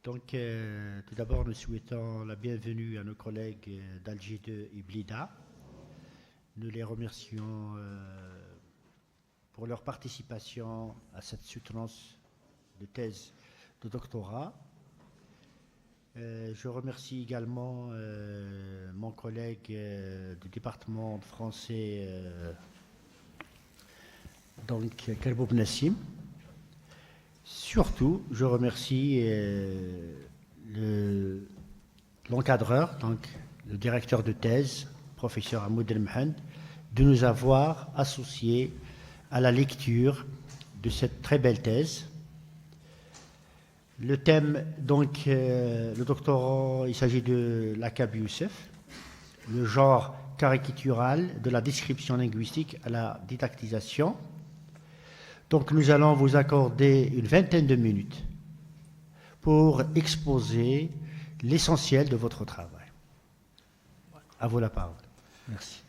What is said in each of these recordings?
Tout d'abord, nous souhaitons la bienvenue à nos collègues d'Alger 2 et Blida. Nous les remercions pour leur participation à cette soutenance de thèse de doctorat. Je remercie également mon collègue du département de français, Kerboub Nassim. Surtout, je remercie l'encadreur, le directeur de thèse, professeur Hamoud El-Mehend, de nous avoir associés à la lecture de cette très belle thèse. Le thème, le doctorant, il s'agit de Lakab Youssef, le genre caricatural de la description linguistique à la didactisation. Donc nous allons vous accorder une vingtaine de minutes pour exposer l'essentiel de votre travail. À vous la parole. Merci.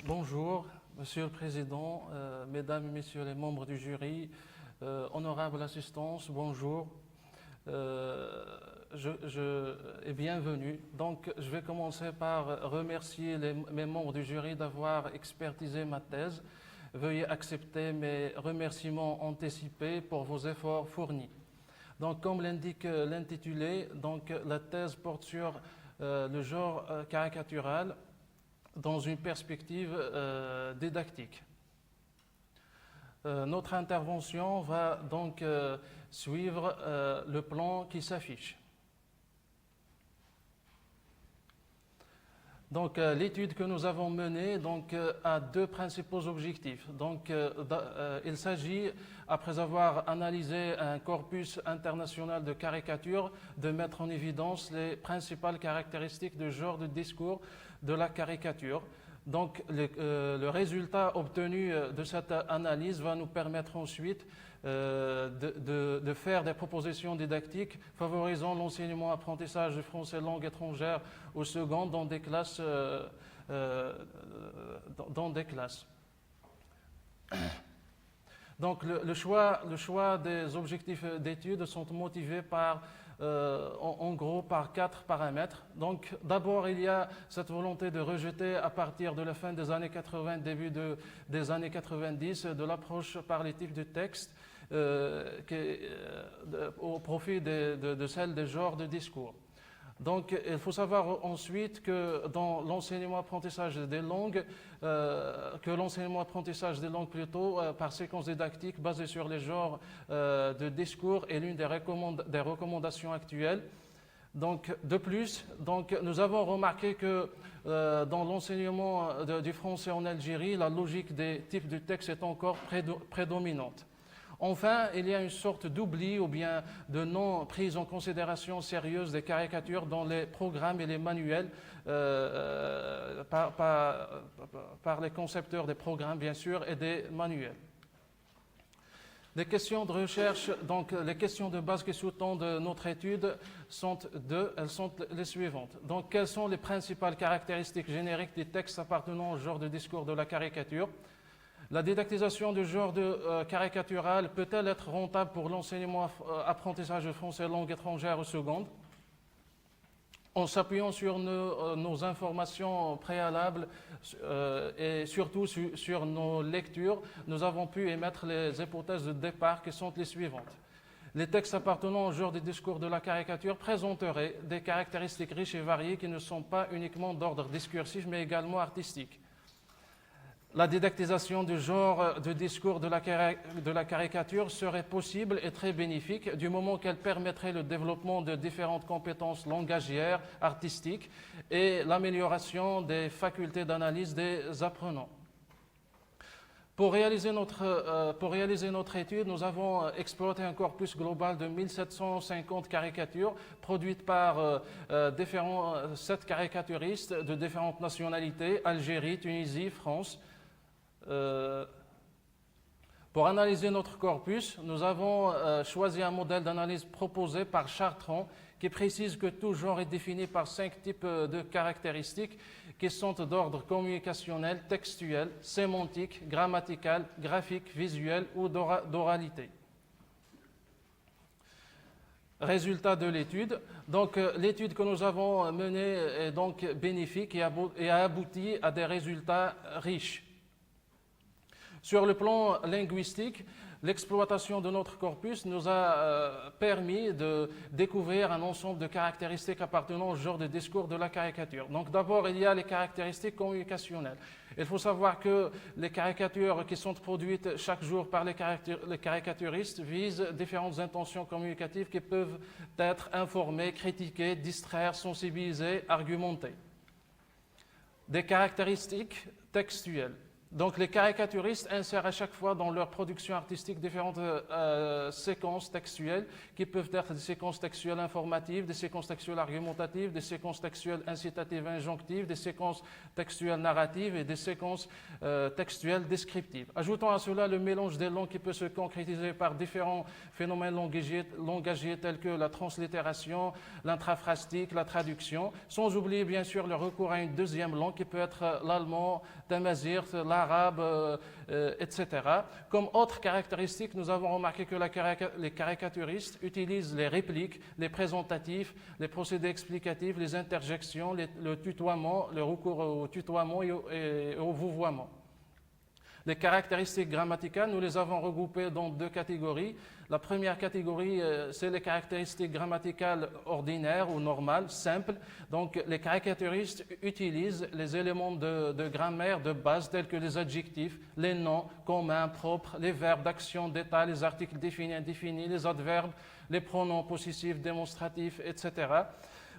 Bonjour, Monsieur le Président, Mesdames et Messieurs les membres du jury, honorable assistance, bonjour et bienvenue. Donc je vais commencer par remercier mes membres du jury d'avoir expertisé ma thèse. Veuillez accepter mes remerciements anticipés pour vos efforts fournis. Donc, comme l'indique l'intitulé, la thèse porte sur le genre caricatural dans une perspective didactique. Notre intervention va donc suivre le plan qui s'affiche. Donc, l'étude que nous avons menée a deux principaux objectifs. Il s'agit, après avoir analysé un corpus international de caricatures, de mettre en évidence les principales caractéristiques du genre de discours de la caricature. Donc, le résultat obtenu de cette analyse va nous permettre ensuite de faire des propositions didactiques favorisant l'enseignement-apprentissage du français langue étrangère au second dans des classes. Donc le choix des objectifs d'études sont motivés par, en gros, par 4 paramètres. Donc d'abord, il y a cette volonté de rejeter à partir de la fin des années 80, début des années 90, de l'approche par les types de textes au profit de celle des genres de discours. Donc, il faut savoir ensuite que dans l'enseignement-apprentissage des langues, par séquence didactique basée sur les genres de discours est l'une des recommandations actuelles. Donc, de plus, nous avons remarqué que dans l'enseignement du français en Algérie, la logique des types de textes est encore prédominante. Enfin, il y a une sorte d'oubli ou bien de non-prise en considération sérieuse des caricatures dans les programmes et les manuels par les concepteurs des programmes, bien sûr, et des manuels. Les questions de recherche, donc les questions de base qui sous-tendent notre étude elles sont les suivantes. Donc, quelles sont les principales caractéristiques génériques des textes appartenant au genre de discours de la caricature ? La didactisation du genre caricatural peut-elle être rentable pour l'enseignement-apprentissage de français langue étrangère ou seconde? En s'appuyant sur nos informations préalables et surtout sur nos lectures, nous avons pu émettre les hypothèses de départ qui sont les suivantes. Les textes appartenant au genre des discours de la caricature présenteraient des caractéristiques riches et variées qui ne sont pas uniquement d'ordre discursif mais également artistique. La didactisation du genre de discours de la caricature serait possible et très bénéfique du moment qu'elle permettrait le développement de différentes compétences langagières, artistiques et l'amélioration des facultés d'analyse des apprenants. Pour réaliser notre étude, nous avons exploité un corpus global de 1750 caricatures produites par 7 caricaturistes de différentes nationalités, Algérie, Tunisie, France. Pour analyser notre corpus, nous avons choisi un modèle d'analyse proposé par Chartrand qui précise que tout genre est défini par 5 types de caractéristiques qui sont d'ordre communicationnel, textuel, sémantique, grammatical, graphique, visuel ou d'oralité. Résultat de l'étude. Donc, l'étude que nous avons menée est donc bénéfique et a abouti à des résultats riches. Sur le plan linguistique, l'exploitation de notre corpus nous a permis de découvrir un ensemble de caractéristiques appartenant au genre de discours de la caricature. Donc d'abord, il y a les caractéristiques communicationnelles. Il faut savoir que les caricatures qui sont produites chaque jour par les caricaturistes visent différentes intentions communicatives qui peuvent être informer, critiquer, distraire, sensibiliser, argumenter. Des caractéristiques textuelles. Donc les caricaturistes insèrent à chaque fois dans leur production artistique différentes séquences textuelles qui peuvent être des séquences textuelles informatives, des séquences textuelles argumentatives, des séquences textuelles incitatives et injonctives, des séquences textuelles narratives et des séquences textuelles descriptives. Ajoutons à cela le mélange des langues qui peut se concrétiser par différents phénomènes langagiers tels que la translittération, l'intraphrastique, la traduction, sans oublier bien sûr le recours à une deuxième langue qui peut être l'allemand, tamazight, l'arabe, etc. Comme autre caractéristique, nous avons remarqué que les caricaturistes utilisent les répliques, les présentatifs, les procédés explicatifs, les interjections, le tutoiement, le recours au tutoiement et au vouvoiement. Les caractéristiques grammaticales, nous les avons regroupées dans deux catégories. La première catégorie, c'est les caractéristiques grammaticales ordinaires ou normales, simples. Donc, les caricaturistes utilisent les éléments de grammaire de base tels que les adjectifs, les noms communs, propres, les verbes d'action, d'état, les articles définis, indéfinis, les adverbes, les pronoms possessifs, démonstratifs, etc.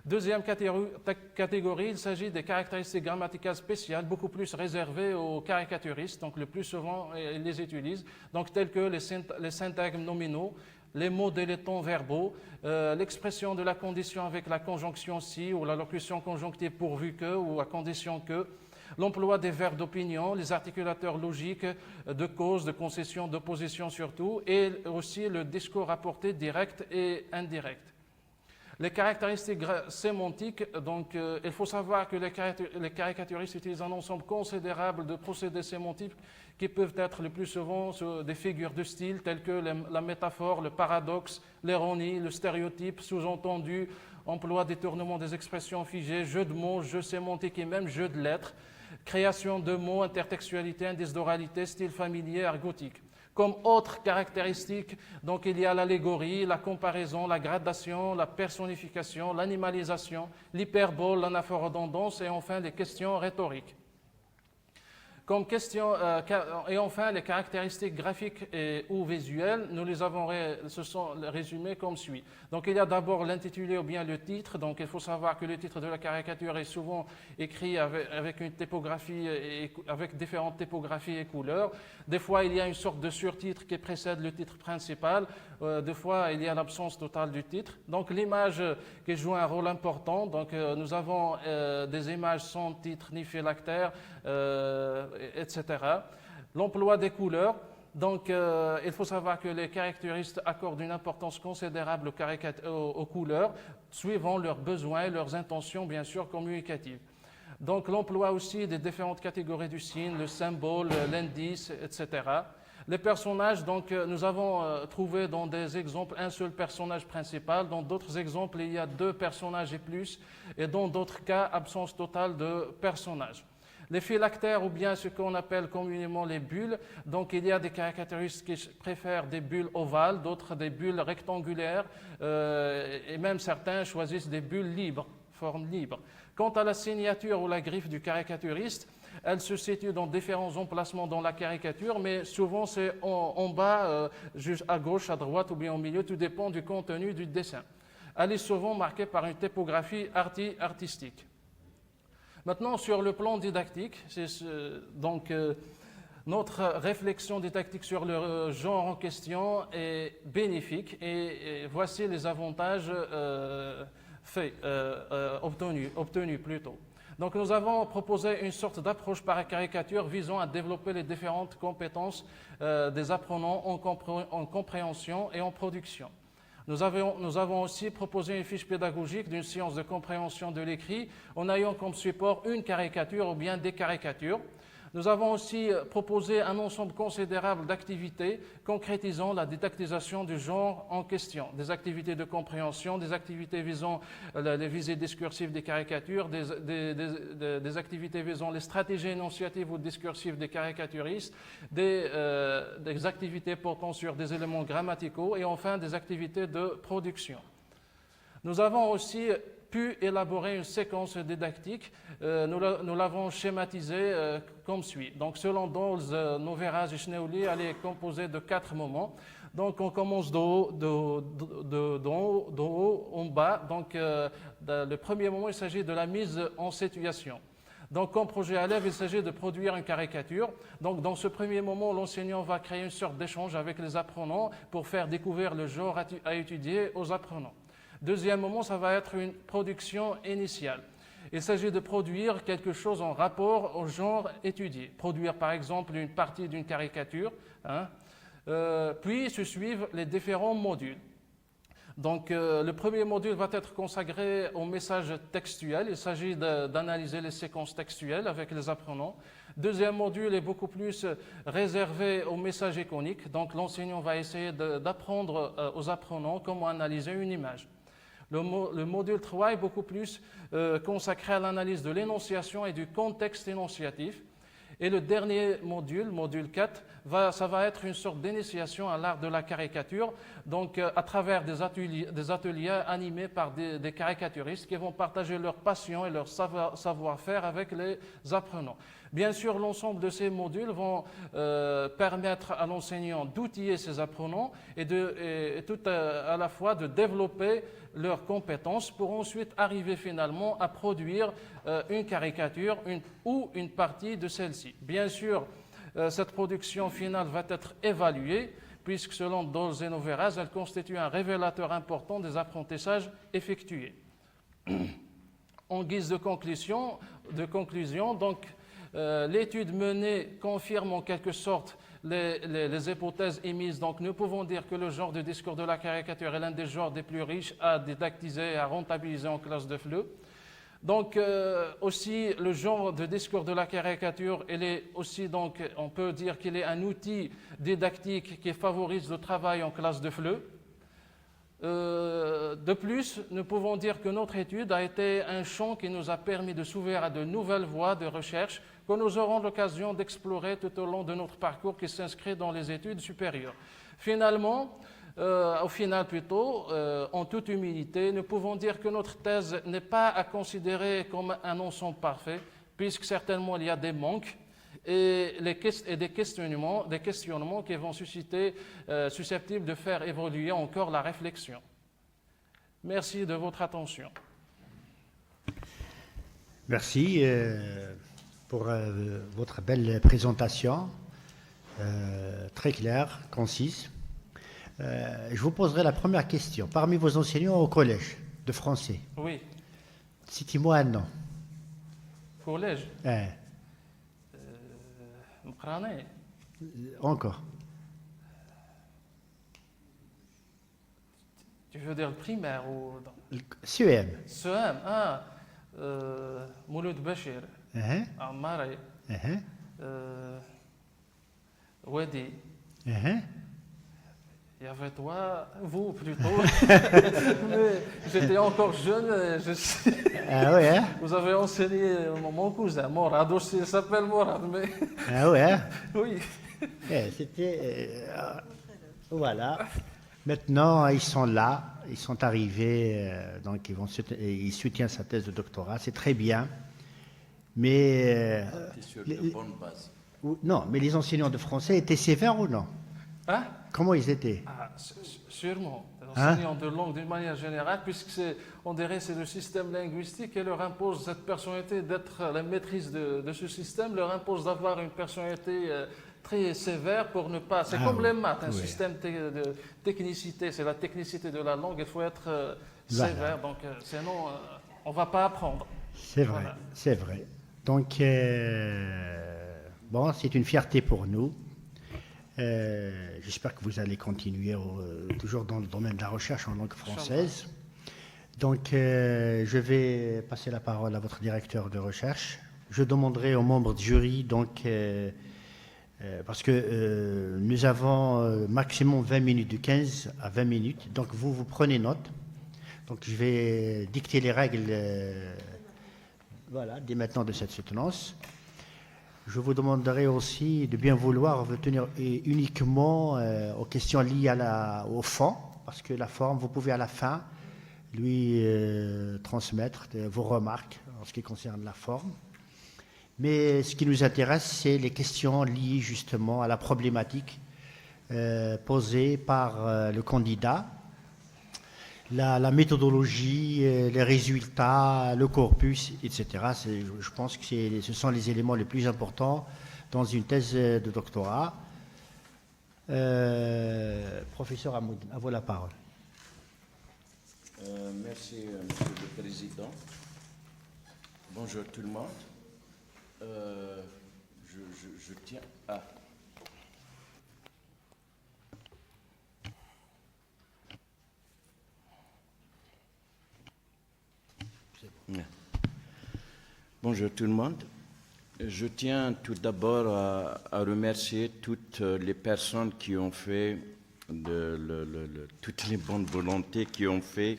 Deuxième catégorie, il s'agit des caractéristiques grammaticales spéciales, beaucoup plus réservées aux caricaturistes, donc le plus souvent ils les utilisent, donc tels que les syntagmes nominaux, les mots et les temps verbaux, l'expression de la condition avec la conjonction si ou la locution conjonctive pourvu que ou à condition que, l'emploi des verbes d'opinion, les articulateurs logiques de cause, de concession, d'opposition surtout, et aussi le discours rapporté direct et indirect. Les caractéristiques sémantiques, donc il faut savoir que les caricaturistes utilisent un ensemble considérable de procédés sémantiques qui peuvent être le plus souvent des figures de style telles que la métaphore, le paradoxe, l'ironie, le stéréotype, sous-entendu, emploi, détournement des expressions figées, jeu de mots, jeu sémantique et même jeu de lettres, création de mots, intertextualité, indice d'oralité, style familier, argotique. Comme autres caractéristiques, donc il y a l'allégorie, la comparaison, la gradation, la personnification, l'animalisation, l'hyperbole, l'anaphorodondance et enfin les questions rhétoriques. Et enfin, les caractéristiques graphiques ou visuelles, nous les avons se sont résumées comme suit. Donc, il y a d'abord l'intitulé ou bien le titre. Donc, il faut savoir que le titre de la caricature est souvent écrit avec une typographie, avec différentes typographies et couleurs. Des fois, il y a une sorte de surtitre qui précède le titre principal. Des fois, il y a l'absence totale du titre. Donc, l'image qui joue un rôle important. Donc, nous avons des images sans titre ni phylactère, etc. L'emploi des couleurs. Donc, il faut savoir que les caricaturistes accordent une importance considérable aux couleurs, suivant leurs besoins et leurs intentions, bien sûr, communicatives. Donc, l'emploi aussi des différentes catégories du signe, le symbole, l'indice, etc. Les personnages, donc, nous avons trouvé dans des exemples un seul personnage principal. Dans d'autres exemples, il y a 2 personnages et plus. Et dans d'autres cas, absence totale de personnages. Les phylactères, ou bien ce qu'on appelle communément les bulles, donc il y a des caricaturistes qui préfèrent des bulles ovales, d'autres des bulles rectangulaires, et même certains choisissent des bulles libres, forme libre. Quant à la signature ou la griffe du caricaturiste, elle se situe dans différents emplacements dans la caricature, mais souvent c'est en bas, juste à gauche, à droite ou bien au milieu, tout dépend du contenu du dessin. Elle est souvent marquée par une typographie artistique. Maintenant, sur le plan didactique, notre réflexion didactique sur le genre en question est bénéfique et voici les avantages obtenus plutôt. Donc, nous avons proposé une sorte d'approche par caricature visant à développer les différentes compétences des apprenants en compréhension et en production. Nous avons aussi proposé une fiche pédagogique d'une séance de compréhension de l'écrit en ayant comme support une caricature ou bien des caricatures. Nous avons aussi proposé un ensemble considérable d'activités concrétisant la didactisation du genre en question. Des activités de compréhension, des activités visant les visées discursives des caricatures, des activités visant les stratégies énonciatives ou discursives des caricaturistes, des activités portant sur des éléments grammaticaux et enfin des activités de production. Nous avons aussi pu élaborer une séquence didactique. Nous l'avons schématisée comme suit. Donc, selon Doles, Noveras et Schneuli, elle est composée de 4 moments. Donc, on commence d'en haut en bas. Donc, le premier moment, il s'agit de la mise en situation. Donc, comme projet à l'œuvre, il s'agit de produire une caricature. Donc, dans ce premier moment, l'enseignant va créer une sorte d'échange avec les apprenants pour faire découvrir le genre à étudier aux apprenants. Deuxième moment, ça va être une production initiale. Il s'agit de produire quelque chose en rapport au genre étudié. Produire par exemple une partie d'une caricature, puis se suivent les différents modules. Donc le premier module va être consacré au message textuel. Il s'agit d'analyser les séquences textuelles avec les apprenants. Deuxième module est beaucoup plus réservé au message iconique. Donc l'enseignant va essayer d'apprendre aux apprenants comment analyser une image. Le module 3 est beaucoup plus consacré à l'analyse de l'énonciation et du contexte énonciatif. Et le dernier module, module 4, ça va être une sorte d'initiation à l'art de la caricature, donc à travers des ateliers animés par des caricaturistes qui vont partager leur passion et leur savoir-faire avec les apprenants. Bien sûr, l'ensemble de ces modules vont permettre à l'enseignant d'outiller ses apprenants et tout à la fois de développer leurs compétences pour ensuite arriver finalement à produire une caricature ou une partie de celle-ci. Bien sûr, cette production finale va être évaluée puisque selon Doles et Noveras, elle constitue un révélateur important des apprentissages effectués. En guise de conclusion, donc, l'étude menée confirme en quelque sorte les hypothèses émises. Donc, nous pouvons dire que le genre de discours de la caricature est l'un des genres les plus riches à didactiser et à rentabiliser en classe de FLE. Donc, aussi, le genre de discours de la caricature, donc, on peut dire qu'il est un outil didactique qui favorise le travail en classe de FLE. De plus, nous pouvons dire que notre étude a été un champ qui nous a permis de s'ouvrir à de nouvelles voies de recherche que nous aurons l'occasion d'explorer tout au long de notre parcours qui s'inscrit dans les études supérieures. Finalement, en toute humilité, nous pouvons dire que notre thèse n'est pas à considérer comme un ensemble parfait, puisque certainement il y a des manques et des questionnements qui vont susceptibles de faire évoluer encore la réflexion. Merci de votre attention. Merci pour votre belle présentation, très claire, concise. Je vous poserai la première question. Parmi vos enseignants au collège de français, oui. Citez-moi un nom. Collège Encore. Tu veux dire le primaire ou... CEM. CEM, Mouloud Bachir, Ammari, Wadi. Il y avait toi, vous plutôt. Mais j'étais encore jeune. Ah ouais, hein? Vous avez enseigné mon cousin, Morad aussi, il s'appelle Morad. Mais... Ah ouais, hein? Oui. C'était... voilà. Maintenant, ils sont là, ils sont arrivés, donc ils soutiennent sa thèse de doctorat, c'est très bien. Mais... sur de bonnes bases. Non, mais les enseignants de français étaient sévères ou non? Hein? Comment ils étaient? Sûrement. Les enseignants de langue d'une manière générale, puisque on dirait c'est le système linguistique qui leur impose cette personnalité, la maîtrise de ce système leur impose d'avoir une personnalité très sévère pour ne pas... C'est comme les maths, un système de technicité, c'est la technicité de la langue, il faut être sévère, donc sinon on ne va pas apprendre. C'est vrai, voilà. C'est vrai. Donc, bon, c'est une fierté pour nous. J'espère que vous allez continuer toujours dans le domaine de la recherche en langue française. Donc, je vais passer la parole à votre directeur de recherche, je demanderai aux membres du jury, donc, parce que nous avons maximum 20 minutes, de 15 à 20 minutes, donc vous prenez note. Donc je vais dicter les règles voilà, dès maintenant de cette soutenance. Je vous demanderai aussi de bien vouloir retenir uniquement aux questions liées au fond, parce que la forme, vous pouvez à la fin lui transmettre vos remarques en ce qui concerne la forme. Mais ce qui nous intéresse, c'est les questions liées justement à la problématique posée par le candidat, la méthodologie, les résultats, le corpus, etc. Je pense que ce sont les éléments les plus importants dans une thèse de doctorat. Professeur Hamoud, à vous la parole. Merci, Monsieur le Président. Bonjour tout le monde. Je tiens à... Bonjour tout le monde. Je tiens tout d'abord à remercier toutes les personnes qui ont fait, toutes les bonnes volontés qui ont fait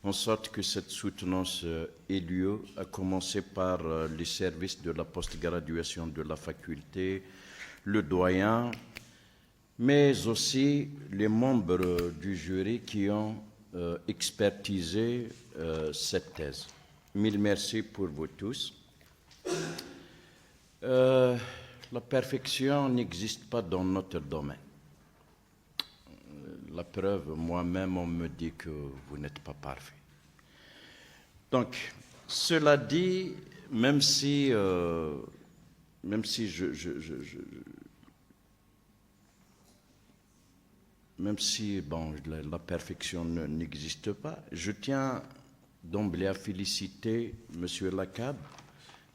en sorte que cette soutenance ait lieu, à commencer par les services de la post-graduation de la faculté, le doyen, mais aussi les membres du jury qui ont expertisé cette thèse. Mille merci pour vous tous. La perfection n'existe pas dans notre domaine. La preuve, moi-même, on me dit que vous n'êtes pas parfait. Donc, cela dit, même si bon, la perfection n'existe pas, je tiens d'emblée à féliciter M. Lacab,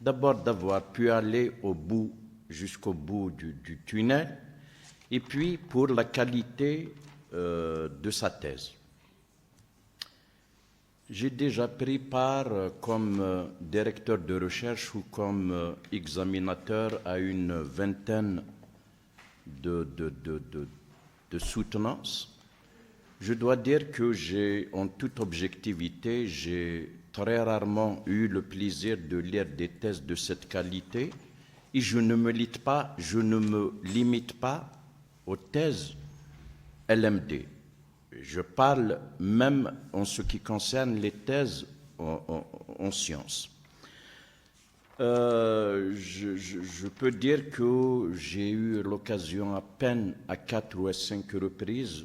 d'abord d'avoir pu aller jusqu'au bout du tunnel, et puis pour la qualité de sa thèse. J'ai déjà pris part comme directeur de recherche ou comme examinateur à une vingtaine de soutenances. Je dois dire que en toute objectivité, j'ai très rarement eu le plaisir de lire des thèses de cette qualité et je ne me limite pas aux thèses LMD. Je parle même en ce qui concerne les thèses en sciences. Je peux dire que j'ai eu l'occasion à peine à 4 ou à 5 reprises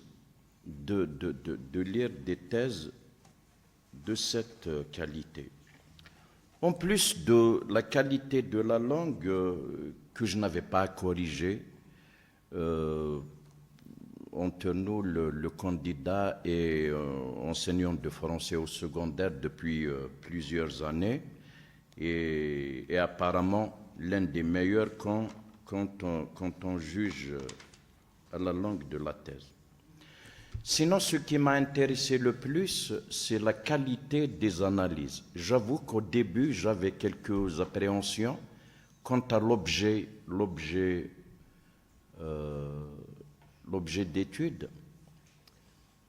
de lire des thèses de cette qualité. En plus de la qualité de la langue que je n'avais pas à corriger, entre nous, le candidat est enseignant de français au secondaire depuis plusieurs années et apparemment l'un des meilleurs quand on juge à la langue de la thèse. Sinon, ce qui m'a intéressé le plus, c'est la qualité des analyses. J'avoue qu'au début, j'avais quelques appréhensions quant à l'objet d'étude.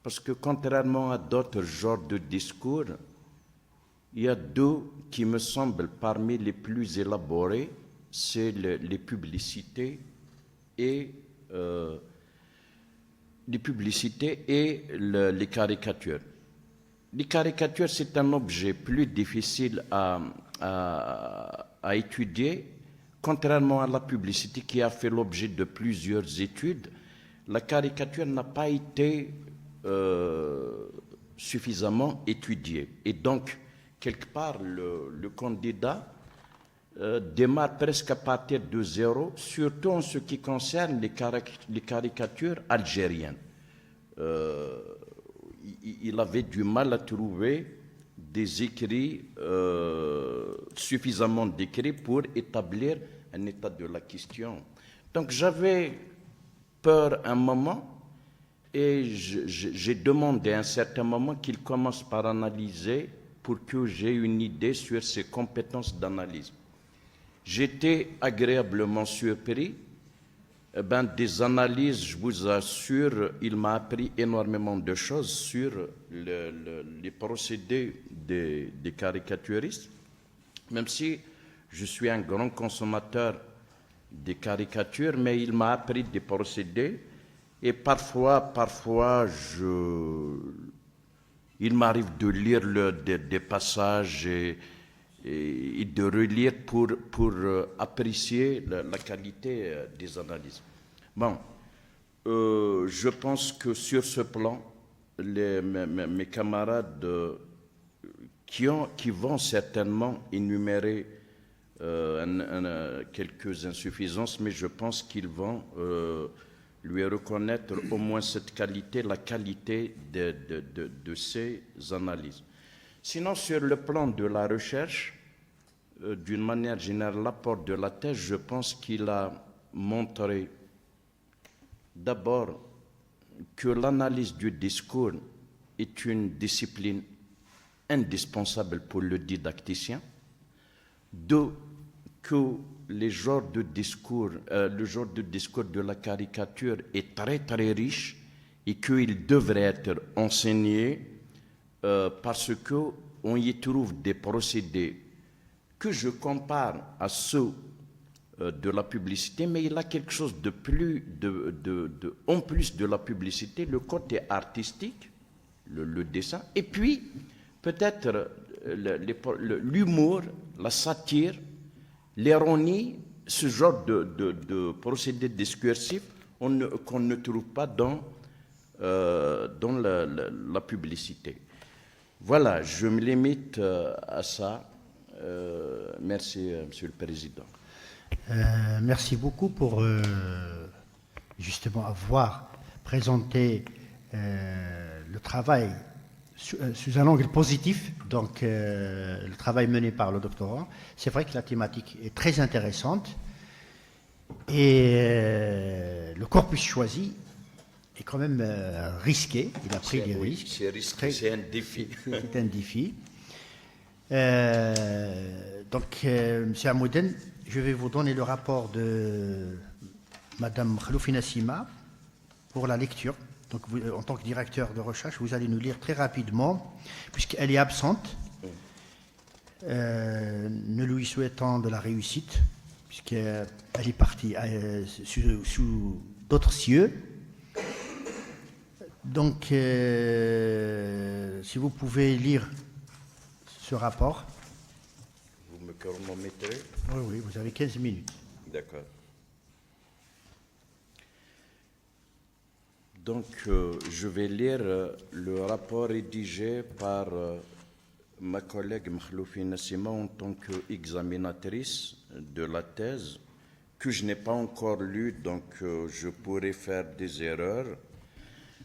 Parce que contrairement à d'autres genres de discours, il y a deux qui me semblent parmi les plus élaborés, c'est les publicités et les caricatures. Les caricatures, c'est un objet plus difficile à étudier, contrairement à la publicité qui a fait l'objet de plusieurs études. La caricature n'a pas été suffisamment étudiée. Et donc, quelque part, le candidat démarre presque à partir de zéro, surtout en ce qui concerne les caricatures algériennes. Il avait du mal à trouver des écrits suffisamment décrits pour établir un état de la question. Donc j'avais peur un moment et j'ai demandé à un certain moment qu'il commence par analyser pour que j'ai une idée sur ses compétences d'analyse. j'étais agréablement surpris. Eh ben, des analyses, je vous assure, il m'a appris énormément de choses sur les procédés des caricaturistes, même si je suis un grand consommateur des caricatures, mais il m'a appris des procédés et parfois il m'arrive de lire des passages et de relire pour apprécier la qualité des analyses. Bon, je pense que sur ce plan, mes camarades qui vont certainement énumérer quelques insuffisances, mais je pense qu'ils vont lui reconnaître au moins cette qualité, la qualité de ces analyses. Sinon, sur le plan de la recherche, d'une manière générale, l'apport de la thèse, je pense qu'il a montré d'abord que l'analyse du discours est une discipline indispensable pour le didacticien. Deux, que le genre de discours de la caricature est très très riche et qu'il devrait être enseigné parce qu'on y trouve des procédés que je compare à ceux de la publicité, mais il a quelque chose de plus, en plus de la publicité, le côté artistique, le dessin, et puis peut-être l'humour, la satire, l'ironie, ce genre de procédé discursif qu'on ne trouve pas dans la publicité. Voilà, je me limite à ça. Merci, Monsieur le Président. Merci beaucoup pour justement avoir présenté le travail sous un angle positif, donc le travail mené par le doctorant. C'est vrai que la thématique est très intéressante et le corpus choisi est quand même risqué. Il a pris des risques. C'est risqué, c'est un défi. C'est un défi. Donc, M. Amouden, je vais vous donner le rapport de Mme Khaloufina Sima pour la lecture. Donc, vous, en tant que directeur de recherche, vous allez nous lire très rapidement, puisqu'elle est absente. Nous lui souhaitons de la réussite, puisqu'elle est partie sous d'autres cieux. Donc, si vous pouvez lire ce rapport. Vous me chronométrez? Oui, vous avez 15 minutes. D'accord. Donc, je vais lire le rapport rédigé par ma collègue Khaloufina Sima en tant qu'examinatrice de la thèse, que je n'ai pas encore lue, donc je pourrais faire des erreurs.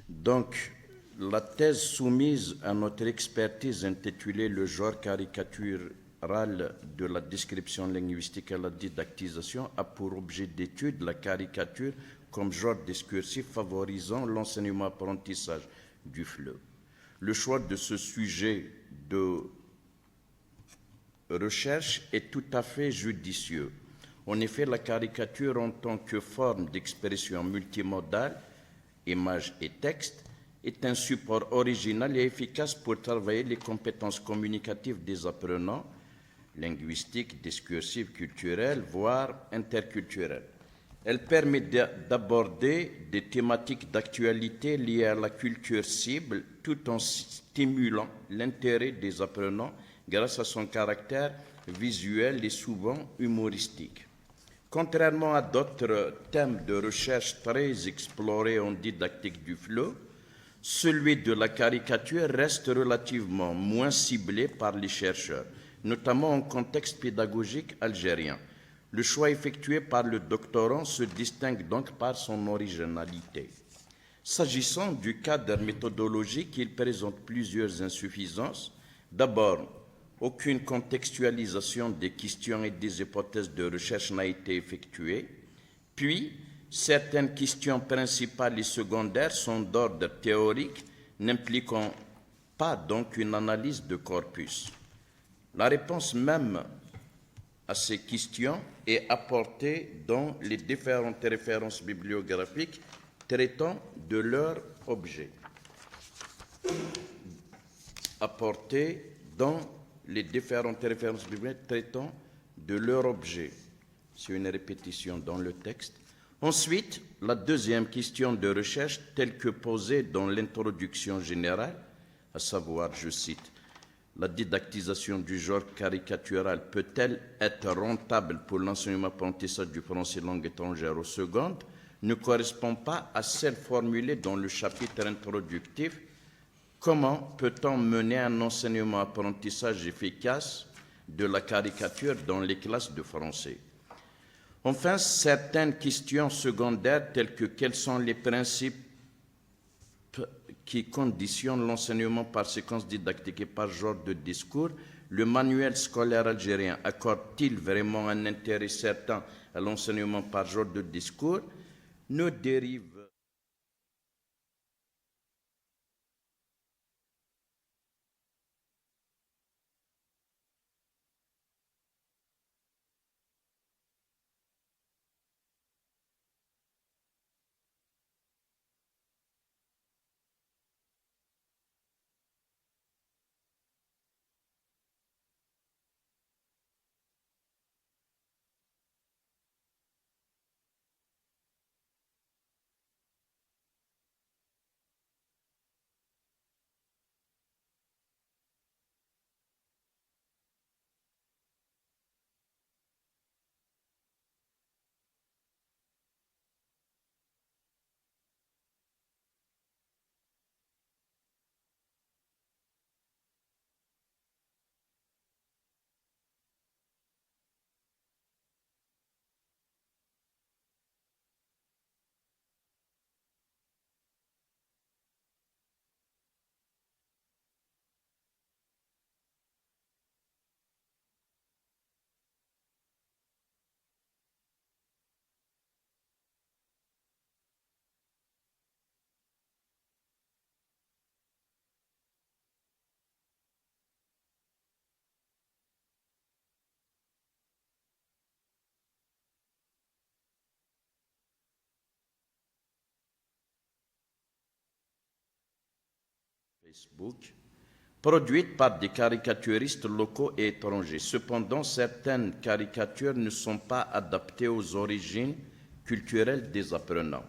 Donc, la thèse soumise à notre expertise intitulée « Le genre caricatural de la description linguistique à la didactisation » a pour objet d'étude la caricature comme genre discursif favorisant l'enseignement-apprentissage du FLE. Le choix de ce sujet de recherche est tout à fait judicieux. En effet, la caricature en tant que forme d'expression multimodale, image et texte, est un support original et efficace pour travailler les compétences communicatives des apprenants, linguistiques, discursives, culturelles, voire interculturelles. Elle permet d'aborder des thématiques d'actualité liées à la culture cible tout en stimulant l'intérêt des apprenants grâce à son caractère visuel et souvent humoristique. Contrairement à d'autres thèmes de recherche très explorés en didactique du FLE, celui de la caricature reste relativement moins ciblé par les chercheurs, notamment en contexte pédagogique algérien. Le choix effectué par le doctorant se distingue donc par son originalité. S'agissant du cadre méthodologique, il présente plusieurs insuffisances. D'abord, aucune contextualisation des questions et des hypothèses de recherche n'a été effectuée. Puis, certaines questions principales et secondaires sont d'ordre théorique, n'impliquant pas donc une analyse de corpus. La réponse même à ces questions est apporté dans les différentes références bibliographiques traitant de leur objet. Apporté dans les différentes références bibliques traitant de leur objet. C'est une répétition dans le texte. Ensuite, la deuxième question de recherche, telle que posée dans l'introduction générale, à savoir, je cite, la didactisation du genre caricatural peut-elle être rentable pour l'enseignement-apprentissage du français langue étrangère au seconde, ne correspond pas à celle formulée dans le chapitre introductif. Comment peut-on mener un enseignement-apprentissage efficace de la caricature dans les classes de français? Enfin, certaines questions secondaires telles que quels sont les principes qui conditionnent l'enseignement par séquence didactique et par genre de discours, le manuel scolaire algérien accorde-t-il vraiment un intérêt certain à l'enseignement par genre de discours? Nos dérives Facebook, produites par des caricaturistes locaux et étrangers. Cependant, certaines caricatures ne sont pas adaptées aux origines culturelles des apprenants.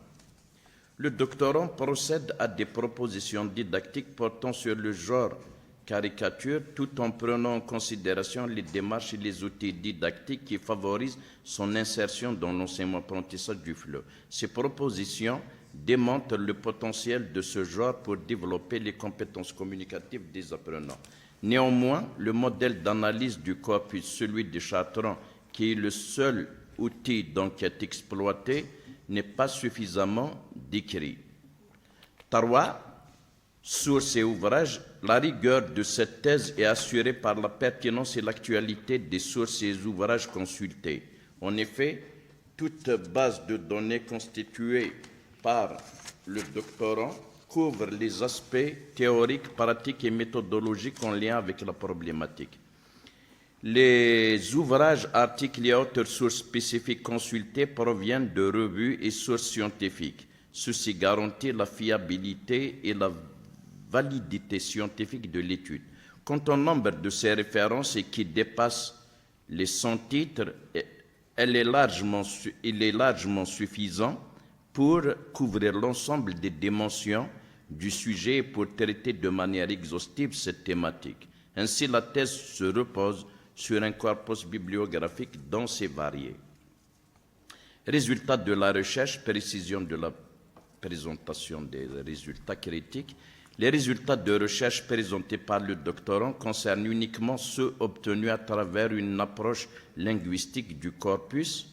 Le doctorant procède à des propositions didactiques portant sur le genre caricature tout en prenant en considération les démarches et les outils didactiques qui favorisent son insertion dans l'enseignement-apprentissage du FLE. Ces propositions démontrent le potentiel de ce genre pour développer les compétences communicatives des apprenants. Néanmoins, le modèle d'analyse du corpus, celui de Chartrand, qui est le seul outil d'enquête exploité, n'est pas suffisamment décrit. 3. Sources et ouvrages, la rigueur de cette thèse est assurée par la pertinence et l'actualité des sources et ouvrages consultés. En effet, toute base de données constituée par le doctorant couvre les aspects théoriques, pratiques et méthodologiques en lien avec la problématique. Les ouvrages, articles et autres sources spécifiques consultées proviennent de revues et sources scientifiques. Ceci garantit la fiabilité et la validité scientifique de l'étude. Quant au nombre de ces références et qui dépasse les 100 titres, il est largement suffisant pour couvrir l'ensemble des dimensions du sujet et pour traiter de manière exhaustive cette thématique. Ainsi, la thèse se repose sur un corpus bibliographique dense et varié. Résultats de la recherche, précision de la présentation des résultats critiques. Les résultats de recherche présentés par le doctorant concernent uniquement ceux obtenus à travers une approche linguistique du corpus.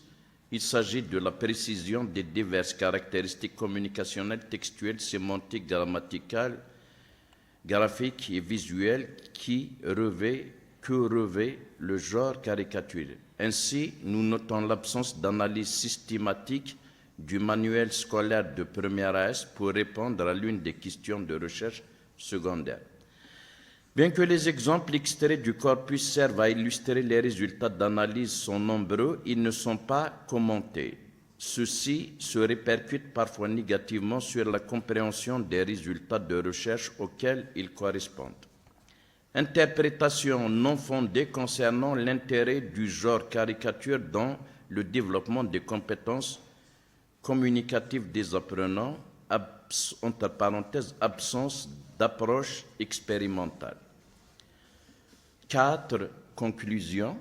Il s'agit de la précision des diverses caractéristiques communicationnelles, textuelles, sémantiques, grammaticales, graphiques et visuelles que revêt le genre caricaturé. Ainsi, nous notons l'absence d'analyse systématique du manuel scolaire de première AS pour répondre à l'une des questions de recherche secondaire. Bien que les exemples extraits du corpus servent à illustrer les résultats d'analyse sont nombreux, ils ne sont pas commentés. Ceux-ci se répercutent parfois négativement sur la compréhension des résultats de recherche auxquels ils correspondent. Interprétation non fondée concernant l'intérêt du genre caricature dans le développement des compétences communicatives des apprenants, entre parenthèses, absence d'approche expérimentale. 4. Conclusion.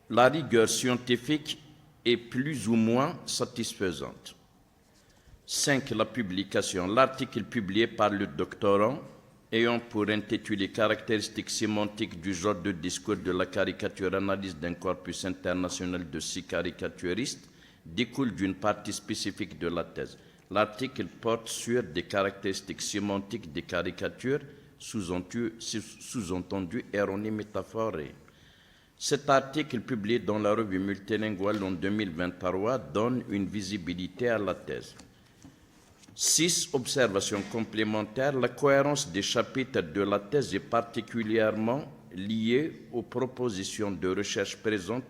La rigueur scientifique est plus ou moins satisfaisante. 5. La publication. L'article publié par le doctorant ayant pour intitulé « Caractéristiques sémantiques du genre de discours de la caricature, analyse d'un corpus international de 6 caricaturistes » découle d'une partie spécifique de la thèse. L'article porte sur des caractéristiques sémantiques des caricatures, sous-entendu erronées métaphorées. Cet article, publié dans la revue multilinguale en 2023, donne une visibilité à la thèse. 6. Observations complémentaires. La cohérence des chapitres de la thèse est particulièrement liée aux propositions de recherche présentes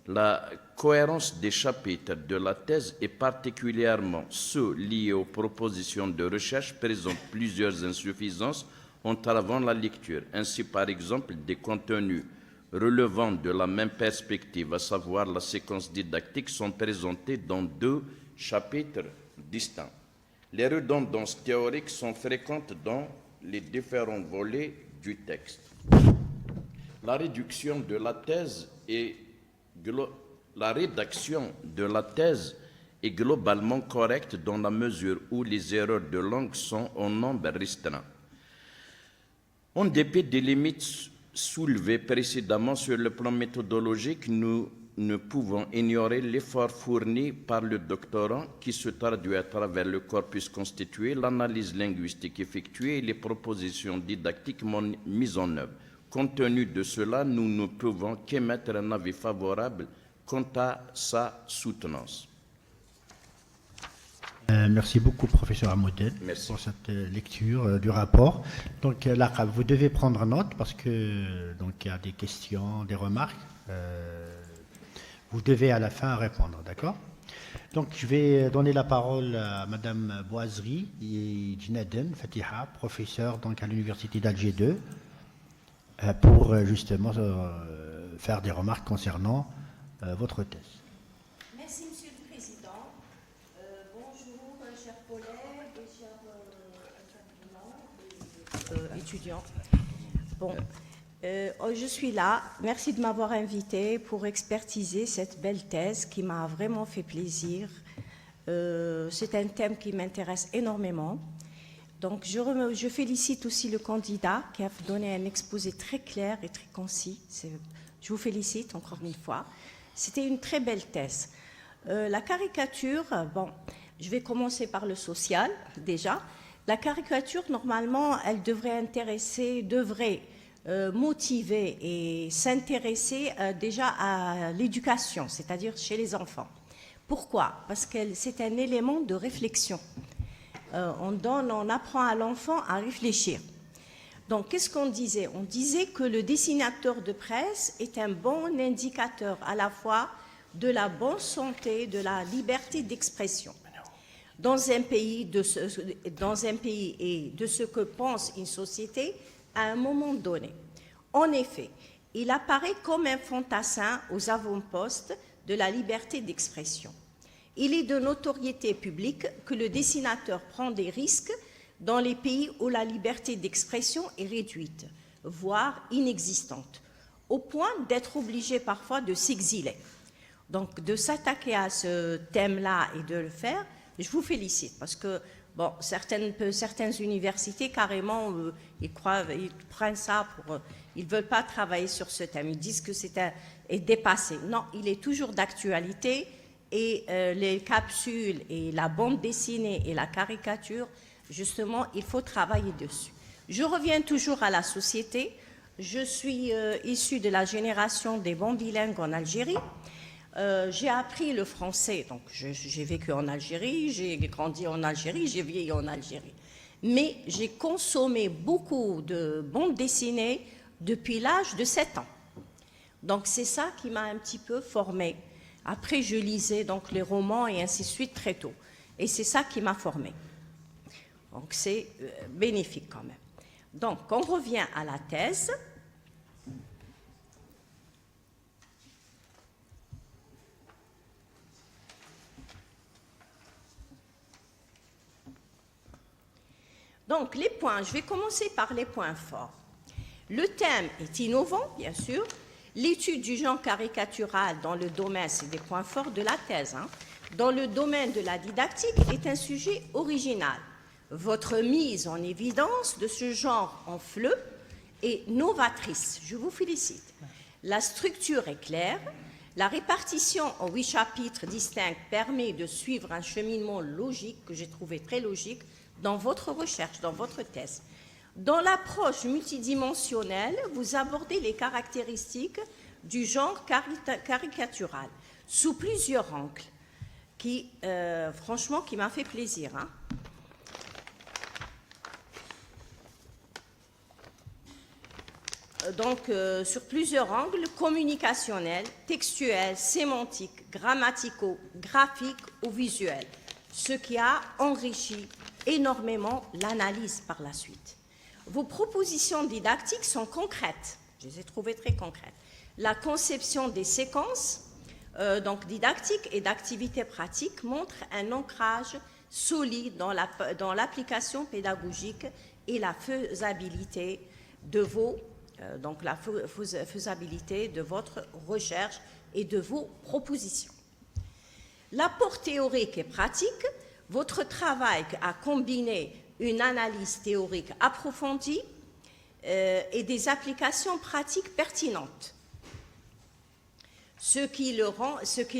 La cohérence des chapitres de la thèse est particulièrement ceux liés aux propositions de recherche présentent plusieurs insuffisances entravant la lecture. Ainsi, par exemple, des contenus relevant de la même perspective, à savoir la séquence didactique, sont présentés dans 2 chapitres distincts. Les redondances théoriques sont fréquentes dans les différents volets du texte. La rédaction de la thèse est globalement correcte dans la mesure où les erreurs de langue sont en nombre restreint. En dépit des limites soulevées précédemment sur le plan méthodologique, nous ne pouvons ignorer l'effort fourni par le doctorant qui se traduit à travers le corpus constitué, l'analyse linguistique effectuée et les propositions didactiques mises en œuvre. Compte tenu de cela, nous ne pouvons qu'émettre un avis favorable quant à sa soutenance. Merci beaucoup, professeur Amoudel, pour cette lecture du rapport. Donc là, vous devez prendre note parce que donc il y a des questions, des remarques. Vous devez à la fin répondre, d'accord? Donc je vais donner la parole à Madame Boisri et Jinaden Fatiha, professeure donc à l'université d'Alger 2, pour justement faire des remarques concernant votre thèse. Merci, Monsieur le Président. Bonjour, chers collègues et chers intervenants et étudiants. Bon, je suis là. Merci de m'avoir invité pour expertiser cette belle thèse qui m'a vraiment fait plaisir. C'est un thème qui m'intéresse énormément. Donc, je félicite aussi le candidat qui a donné un exposé très clair et très concis. Je vous félicite encore une fois. C'était une très belle thèse. La caricature, bon, je vais commencer par le social déjà. La caricature, normalement, elle devrait motiver et s'intéresser déjà à l'éducation, c'est-à-dire chez les enfants. Pourquoi? Parce que c'est un élément de réflexion. On apprend à l'enfant à réfléchir. Donc, qu'est-ce qu'on disait? On disait que le dessinateur de presse est un bon indicateur à la fois de la bonne santé, de la liberté d'expression. Dans un pays et de ce que pense une société à un moment donné. En effet, il apparaît comme un fantassin aux avant-postes de la liberté d'expression. Il est de notoriété publique que le dessinateur prend des risques dans les pays où la liberté d'expression est réduite, voire inexistante, au point d'être obligé parfois de s'exiler. Donc, de s'attaquer à ce thème-là et de le faire, je vous félicite, parce que bon, certaines universités, carrément, ils prennent ça pour... ils ne veulent pas travailler sur ce thème. Ils disent que est dépassé. Non, il est toujours d'actualité et les capsules et la bande dessinée et la caricature, justement, il faut travailler dessus. Je reviens toujours à la société. Je suis issue de la génération des bons bilingues en Algérie. J'ai appris le français, donc j'ai vécu en Algérie, j'ai grandi en Algérie, j'ai vieilli en Algérie. mais j'ai consommé beaucoup de bandes dessinées depuis l'âge de 7 ans. Donc c'est ça qui m'a un petit peu formée. Après, je lisais donc les romans et ainsi de suite très tôt. Et c'est ça qui m'a formée. Donc c'est bénéfique quand même. Donc on revient à la thèse. Donc les points, je vais commencer par les points forts. Le thème est innovant, bien sûr. L'étude du genre caricatural dans le domaine, c'est des points forts de la thèse, dans le domaine de la didactique est un sujet original. Votre mise en évidence de ce genre en fleu est novatrice. Je vous félicite. La structure est claire. La répartition en 8 chapitres distincts permet de suivre un cheminement logique que j'ai trouvé très logique dans votre recherche, dans votre thèse. Dans l'approche multidimensionnelle, vous abordez les caractéristiques du genre caricatural sous plusieurs angles, qui, franchement, qui m'a fait plaisir. Donc, sur plusieurs angles, communicationnels, textuels, sémantiques, grammaticaux, graphiques ou visuels, ce qui a enrichi énormément l'analyse par la suite. Vos propositions didactiques sont concrètes, je les ai trouvées très concrètes. La conception des séquences donc didactiques et d'activités pratiques montre un ancrage solide dans l'application pédagogique et la faisabilité de faisabilité de votre recherche et de vos propositions. L'apport théorique et pratique, votre travail a combiné une analyse théorique approfondie et des applications pratiques pertinentes, ce qui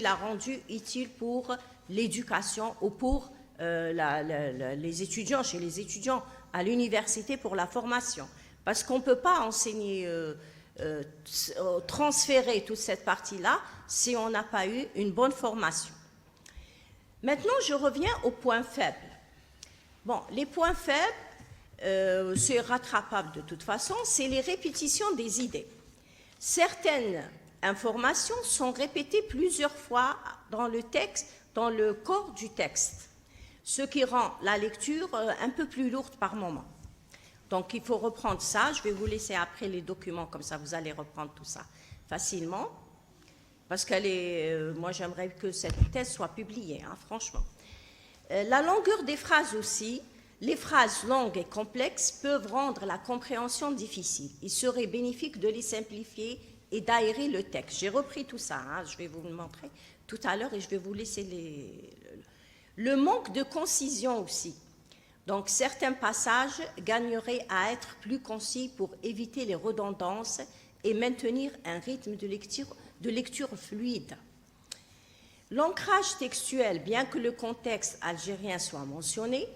l'a rendu utile pour l'éducation ou pour les étudiants, chez les étudiants à l'université pour la formation. Parce qu'on ne peut pas enseigner, transférer toute cette partie-là si on n'a pas eu une bonne formation. Maintenant, je reviens aux points faibles. Bon, les points faibles, c'est rattrapable de toute façon, c'est les répétitions des idées. Certaines informations sont répétées plusieurs fois dans le texte, dans le corps du texte, ce qui rend la lecture un peu plus lourde par moment. Donc, il faut reprendre ça. Je vais vous laisser après les documents, comme ça vous allez reprendre tout ça facilement. Parce moi, j'aimerais que cette thèse soit publiée, franchement. La longueur des phrases aussi, les phrases longues et complexes peuvent rendre la compréhension difficile. Il serait bénéfique de les simplifier et d'aérer le texte. J'ai repris tout ça, je vais vous le montrer tout à l'heure et je vais vous laisser le manque de concision aussi. Donc, certains passages gagneraient à être plus concis pour éviter les redondances et maintenir un rythme de lecture fluide. L'ancrage textuel, bien que le contexte algérien soit mentionné,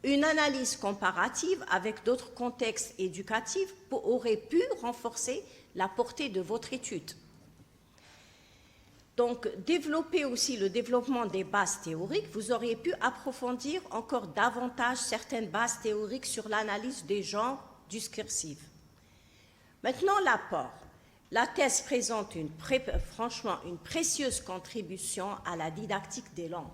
une analyse comparative avec d'autres contextes éducatifs aurait pu renforcer la portée de votre étude. Donc, développer aussi le développement des bases théoriques, vous auriez pu approfondir encore davantage certaines bases théoriques sur l'analyse des genres discursifs. Maintenant, l'apport. La thèse présente franchement une précieuse contribution à la didactique des langues,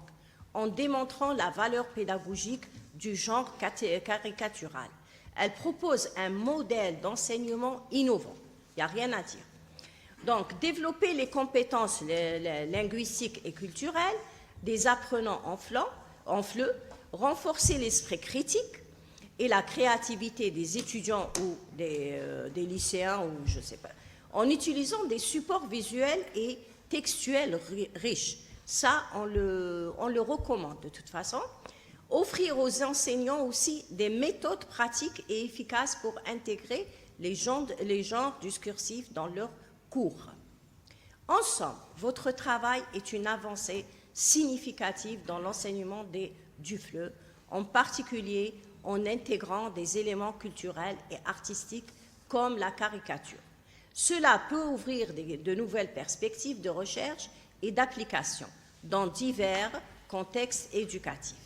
en démontrant la valeur pédagogique du genre caricatural. Elle propose un modèle d'enseignement innovant, il n'y a rien à dire. Donc, développer les compétences linguistiques et culturelles des apprenants en FLE, renforcer l'esprit critique et la créativité des étudiants ou des lycéens, ou je ne sais pas, en utilisant des supports visuels et textuels riches. Ça, on le recommande de toute façon. Offrir aux enseignants aussi des méthodes pratiques et efficaces pour intégrer les genres discursifs dans leurs cours. En somme, votre travail est une avancée significative dans l'enseignement du FLE, en particulier en intégrant des éléments culturels et artistiques comme la caricature. Cela peut ouvrir de nouvelles perspectives de recherche et d'application dans divers contextes éducatifs.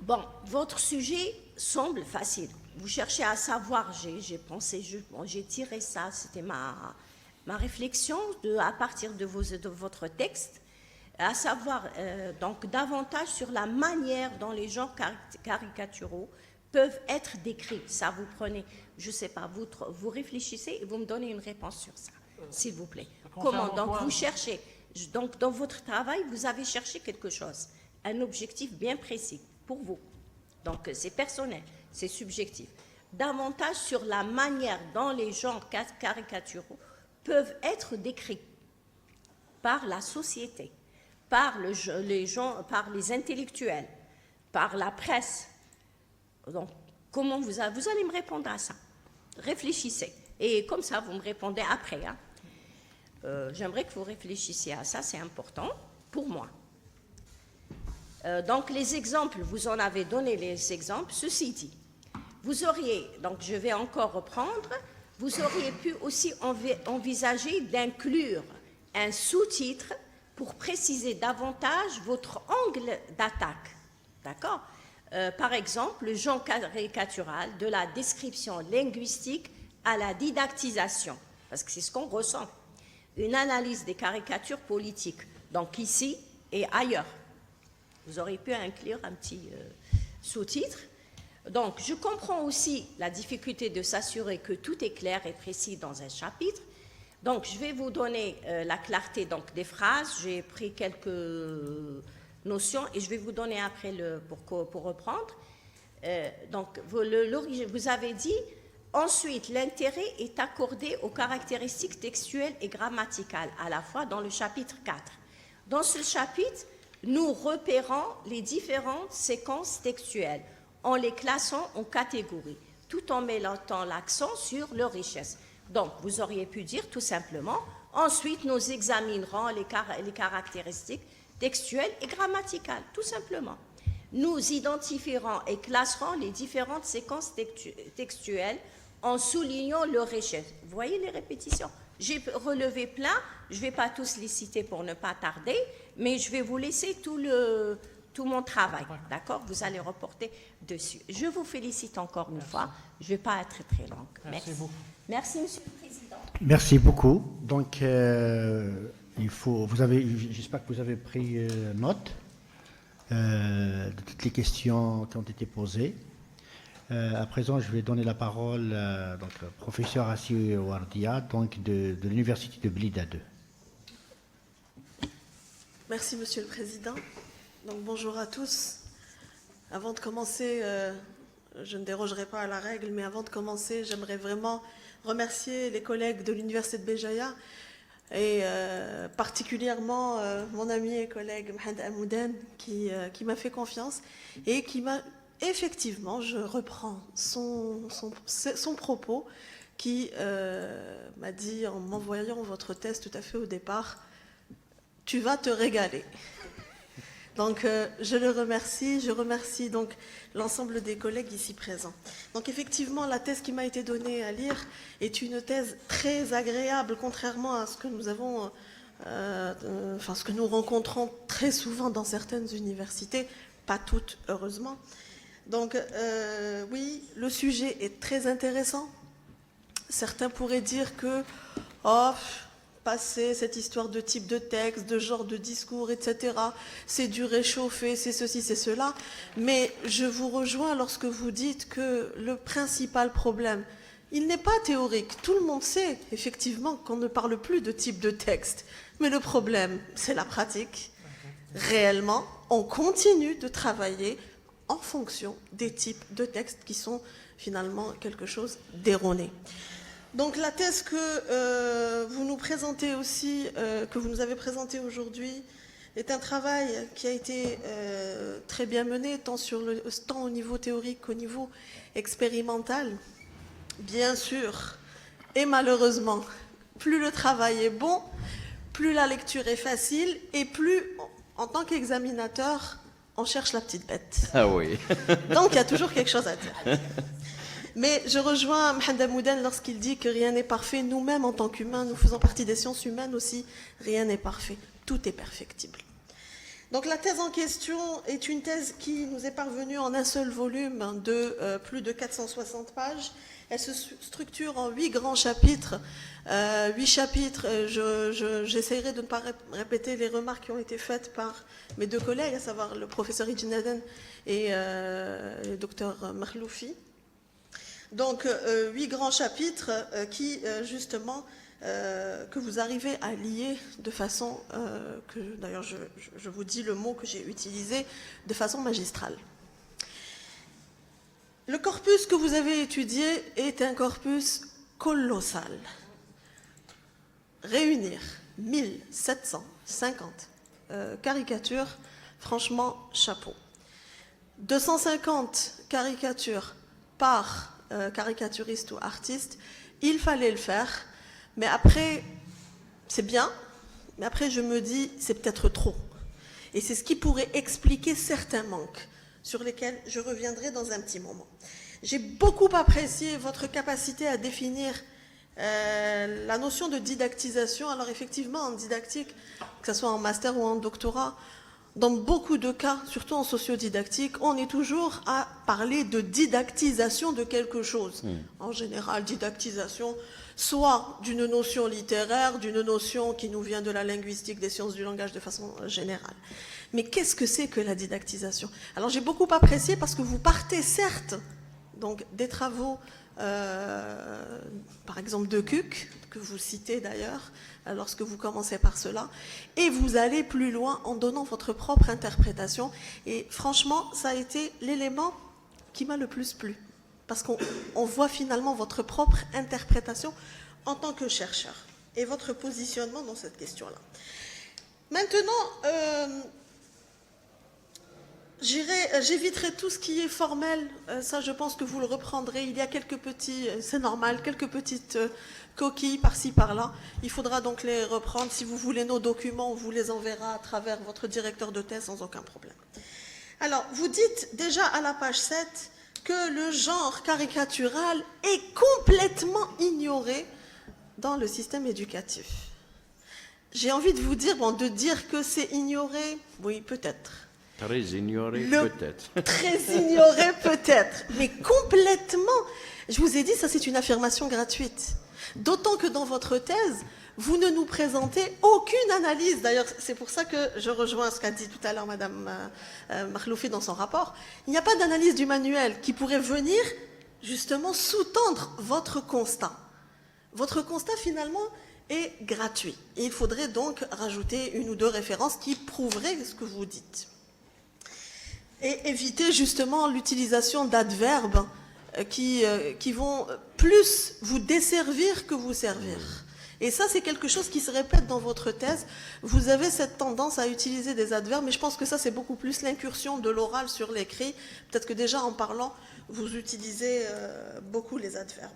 Bon, votre sujet semble facile. Vous cherchez à savoir, j'ai pensé, j'ai tiré ça, c'était ma réflexion à partir de votre texte, à savoir donc davantage sur la manière dont les genres caricaturaux peuvent être décrits. Ça, vous prenez, je ne sais pas, vous réfléchissez et vous me donnez une réponse sur ça, s'il vous plaît. Comment? Donc, vous cherchez, donc dans votre travail, vous avez cherché quelque chose, un objectif bien précis pour vous. Donc, c'est personnel, c'est subjectif. Davantage sur la manière dont les genres caricaturaux peuvent être décrits par la société, par les intellectuels, par la presse. Donc, comment vous allez me répondre à ça? Réfléchissez. Et comme ça, vous me répondez après. Hein. J'aimerais que vous réfléchissiez à ça, c'est important pour moi. Donc, les exemples, vous en avez donné les exemples. Ceci dit, vous auriez, donc je vais encore reprendre, vous auriez pu aussi envisager d'inclure un sous-titre pour préciser davantage votre angle d'attaque. D'accord? Par exemple, le genre caricatural de la description linguistique à la didactisation, parce que c'est ce qu'on ressent. Une analyse des caricatures politiques, donc ici et ailleurs. Vous auriez pu inclure un petit sous-titre. Donc, je comprends aussi la difficulté de s'assurer que tout est clair et précis dans un chapitre. Donc, je vais vous donner la clarté donc, des phrases. J'ai pris quelques notions et je vais vous donner après pour reprendre. Donc, vous avez dit, ensuite, l'intérêt est accordé aux caractéristiques textuelles et grammaticales, à la fois dans le chapitre 4. Dans ce chapitre, nous repérons les différentes séquences textuelles en les classant en catégories, tout en mettant l'accent sur leur richesse. Donc, vous auriez pu dire tout simplement, ensuite nous examinerons les caractéristiques textuelles et grammaticales, tout simplement. Nous identifierons et classerons les différentes séquences textuelles en soulignant leur richesse. Vous voyez les répétitions? J'ai relevé plein, je ne vais pas tous les citer pour ne pas tarder, mais je vais vous laisser tout mon travail, d'accord? Vous allez reporter dessus. Je vous félicite encore une fois. Je ne vais pas être très longue. Merci. Merci, Monsieur le Président. Merci beaucoup. Donc, j'espère que vous avez pris note de toutes les questions qui ont été posées. À présent, je vais donner la parole au professeur Assi Wardia, donc de l'Université de Blida 2. Merci, Monsieur le Président. Donc, bonjour à tous. Avant de commencer, je ne dérogerai pas à la règle, mais avant de commencer, j'aimerais vraiment remercier les collègues de l'Université de Béjaïa et particulièrement mon ami et collègue Mohamed Amoudan qui m'a fait confiance et qui m'a effectivement, je reprends son propos qui m'a dit en m'envoyant votre test tout à fait au départ, tu vas te régaler. Donc, je le remercie. Je remercie donc l'ensemble des collègues ici présents. Donc, effectivement, la thèse qui m'a été donnée à lire est une thèse très agréable, contrairement à ce que nous avons, ce que nous rencontrons très souvent dans certaines universités, pas toutes, heureusement. Donc, oui, le sujet est très intéressant. Certains pourraient dire que, passer cette histoire de type de texte, de genre de discours, etc. C'est du réchauffé, c'est ceci, c'est cela. Mais je vous rejoins lorsque vous dites que le principal problème, il n'est pas théorique. Tout le monde sait, effectivement, qu'on ne parle plus de type de texte. Mais le problème, c'est la pratique. Réellement, on continue de travailler en fonction des types de textes qui sont finalement quelque chose d'erroné. Donc la thèse que vous nous présentez aussi, que vous nous avez présentée aujourd'hui, est un travail qui a été très bien mené, tant au niveau théorique qu'au niveau expérimental. Bien sûr, et malheureusement, plus le travail est bon, plus la lecture est facile, et plus, en tant qu'examinateur, on cherche la petite bête. Ah oui. Donc il y a toujours quelque chose à dire. Mais je rejoins Mohamed Amoudan lorsqu'il dit que rien n'est parfait. Nous-mêmes, en tant qu'humains, nous faisons partie des sciences humaines aussi. Rien n'est parfait. Tout est perfectible. Donc la thèse en question est une thèse qui nous est parvenue en un seul volume de plus de 460 pages. Elle se structure en 8 grands chapitres. 8 chapitres, j'essaierai de ne pas répéter les remarques qui ont été faites par mes 2 collègues, à savoir le professeur Idjinaden et le docteur Makhloufi. Donc 8 grands chapitres qui, justement, que vous arrivez à lier de façon, que d'ailleurs je vous dis le mot que j'ai utilisé, de façon magistrale. Le corpus que vous avez étudié est un corpus colossal. Réunir 1750 caricatures, franchement, chapeau. 250 caricatures par caricaturiste ou artiste, il fallait le faire, mais après, c'est bien, mais après je me dis, c'est peut-être trop. Et c'est ce qui pourrait expliquer certains manques, sur lesquels je reviendrai dans un petit moment. J'ai beaucoup apprécié votre capacité à définir la notion de didactisation. Alors effectivement, en didactique, que ce soit en master ou en doctorat, dans beaucoup de cas, surtout en sociodidactique, on est toujours à parler de didactisation de quelque chose. En général, didactisation, soit d'une notion littéraire, d'une notion qui nous vient de la linguistique, des sciences du langage de façon générale. Mais qu'est-ce que c'est que la didactisation? Alors j'ai beaucoup apprécié parce que vous partez certes donc, des travaux, par exemple de Cuc, que vous citez d'ailleurs, lorsque vous commencez par cela, et vous allez plus loin en donnant votre propre interprétation. Et franchement, ça a été l'élément qui m'a le plus plu, parce qu'on voit finalement votre propre interprétation en tant que chercheur, et votre positionnement dans cette question-là. Maintenant, j'éviterai tout ce qui est formel, ça je pense que vous le reprendrez. Il y a quelques petits, c'est normal, quelques petites coquilles par-ci par-là. Il faudra donc les reprendre. Si vous voulez nos documents, on vous les enverra à travers votre directeur de thèse sans aucun problème. Alors, vous dites déjà à la page 7 que le genre caricatural est complètement ignoré dans le système éducatif. J'ai envie de vous dire, bon, de dire que c'est ignoré, oui, peut-être. Très ignoré, peut-être. Très ignoré, peut-être. Mais complètement. Je vous ai dit, ça c'est une affirmation gratuite. D'autant que dans votre thèse, vous ne nous présentez aucune analyse. D'ailleurs, c'est pour ça que je rejoins ce qu'a dit tout à l'heure Madame Makhloufi dans son rapport. Il n'y a pas d'analyse du manuel qui pourrait venir justement sous-tendre votre constat. Votre constat, finalement, est gratuit. Et il faudrait donc rajouter 1 ou 2 références qui prouveraient ce que vous dites. Et éviter justement l'utilisation d'adverbes qui vont plus vous desservir que vous servir. Et ça, c'est quelque chose qui se répète dans votre thèse. Vous avez cette tendance à utiliser des adverbes, mais je pense que ça, c'est beaucoup plus l'incursion de l'oral sur l'écrit. Peut-être que déjà, en parlant, vous utilisez beaucoup les adverbes.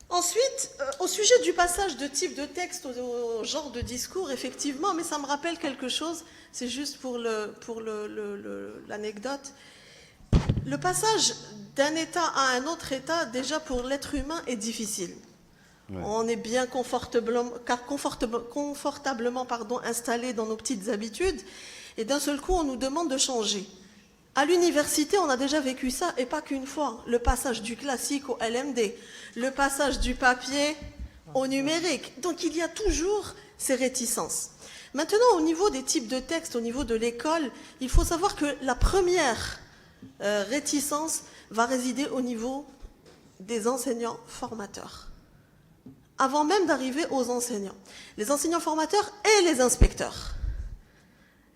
Ensuite, au sujet du passage de type de texte au genre de discours, effectivement, mais ça me rappelle quelque chose, c'est juste pour l'anecdote. Le passage d'un état à un autre état, déjà pour l'être humain, est difficile. Ouais. On est bien confortablement installé dans nos petites habitudes, et d'un seul coup, on nous demande de changer. À l'université, on a déjà vécu ça, et pas qu'une fois. Le passage du classique au LMD, le passage du papier au numérique. Donc il y a toujours ces réticences. Maintenant, au niveau des types de textes, au niveau de l'école, il faut savoir que la première réticence va résider au niveau des enseignants formateurs. Avant même d'arriver aux enseignants. Les enseignants formateurs et les inspecteurs.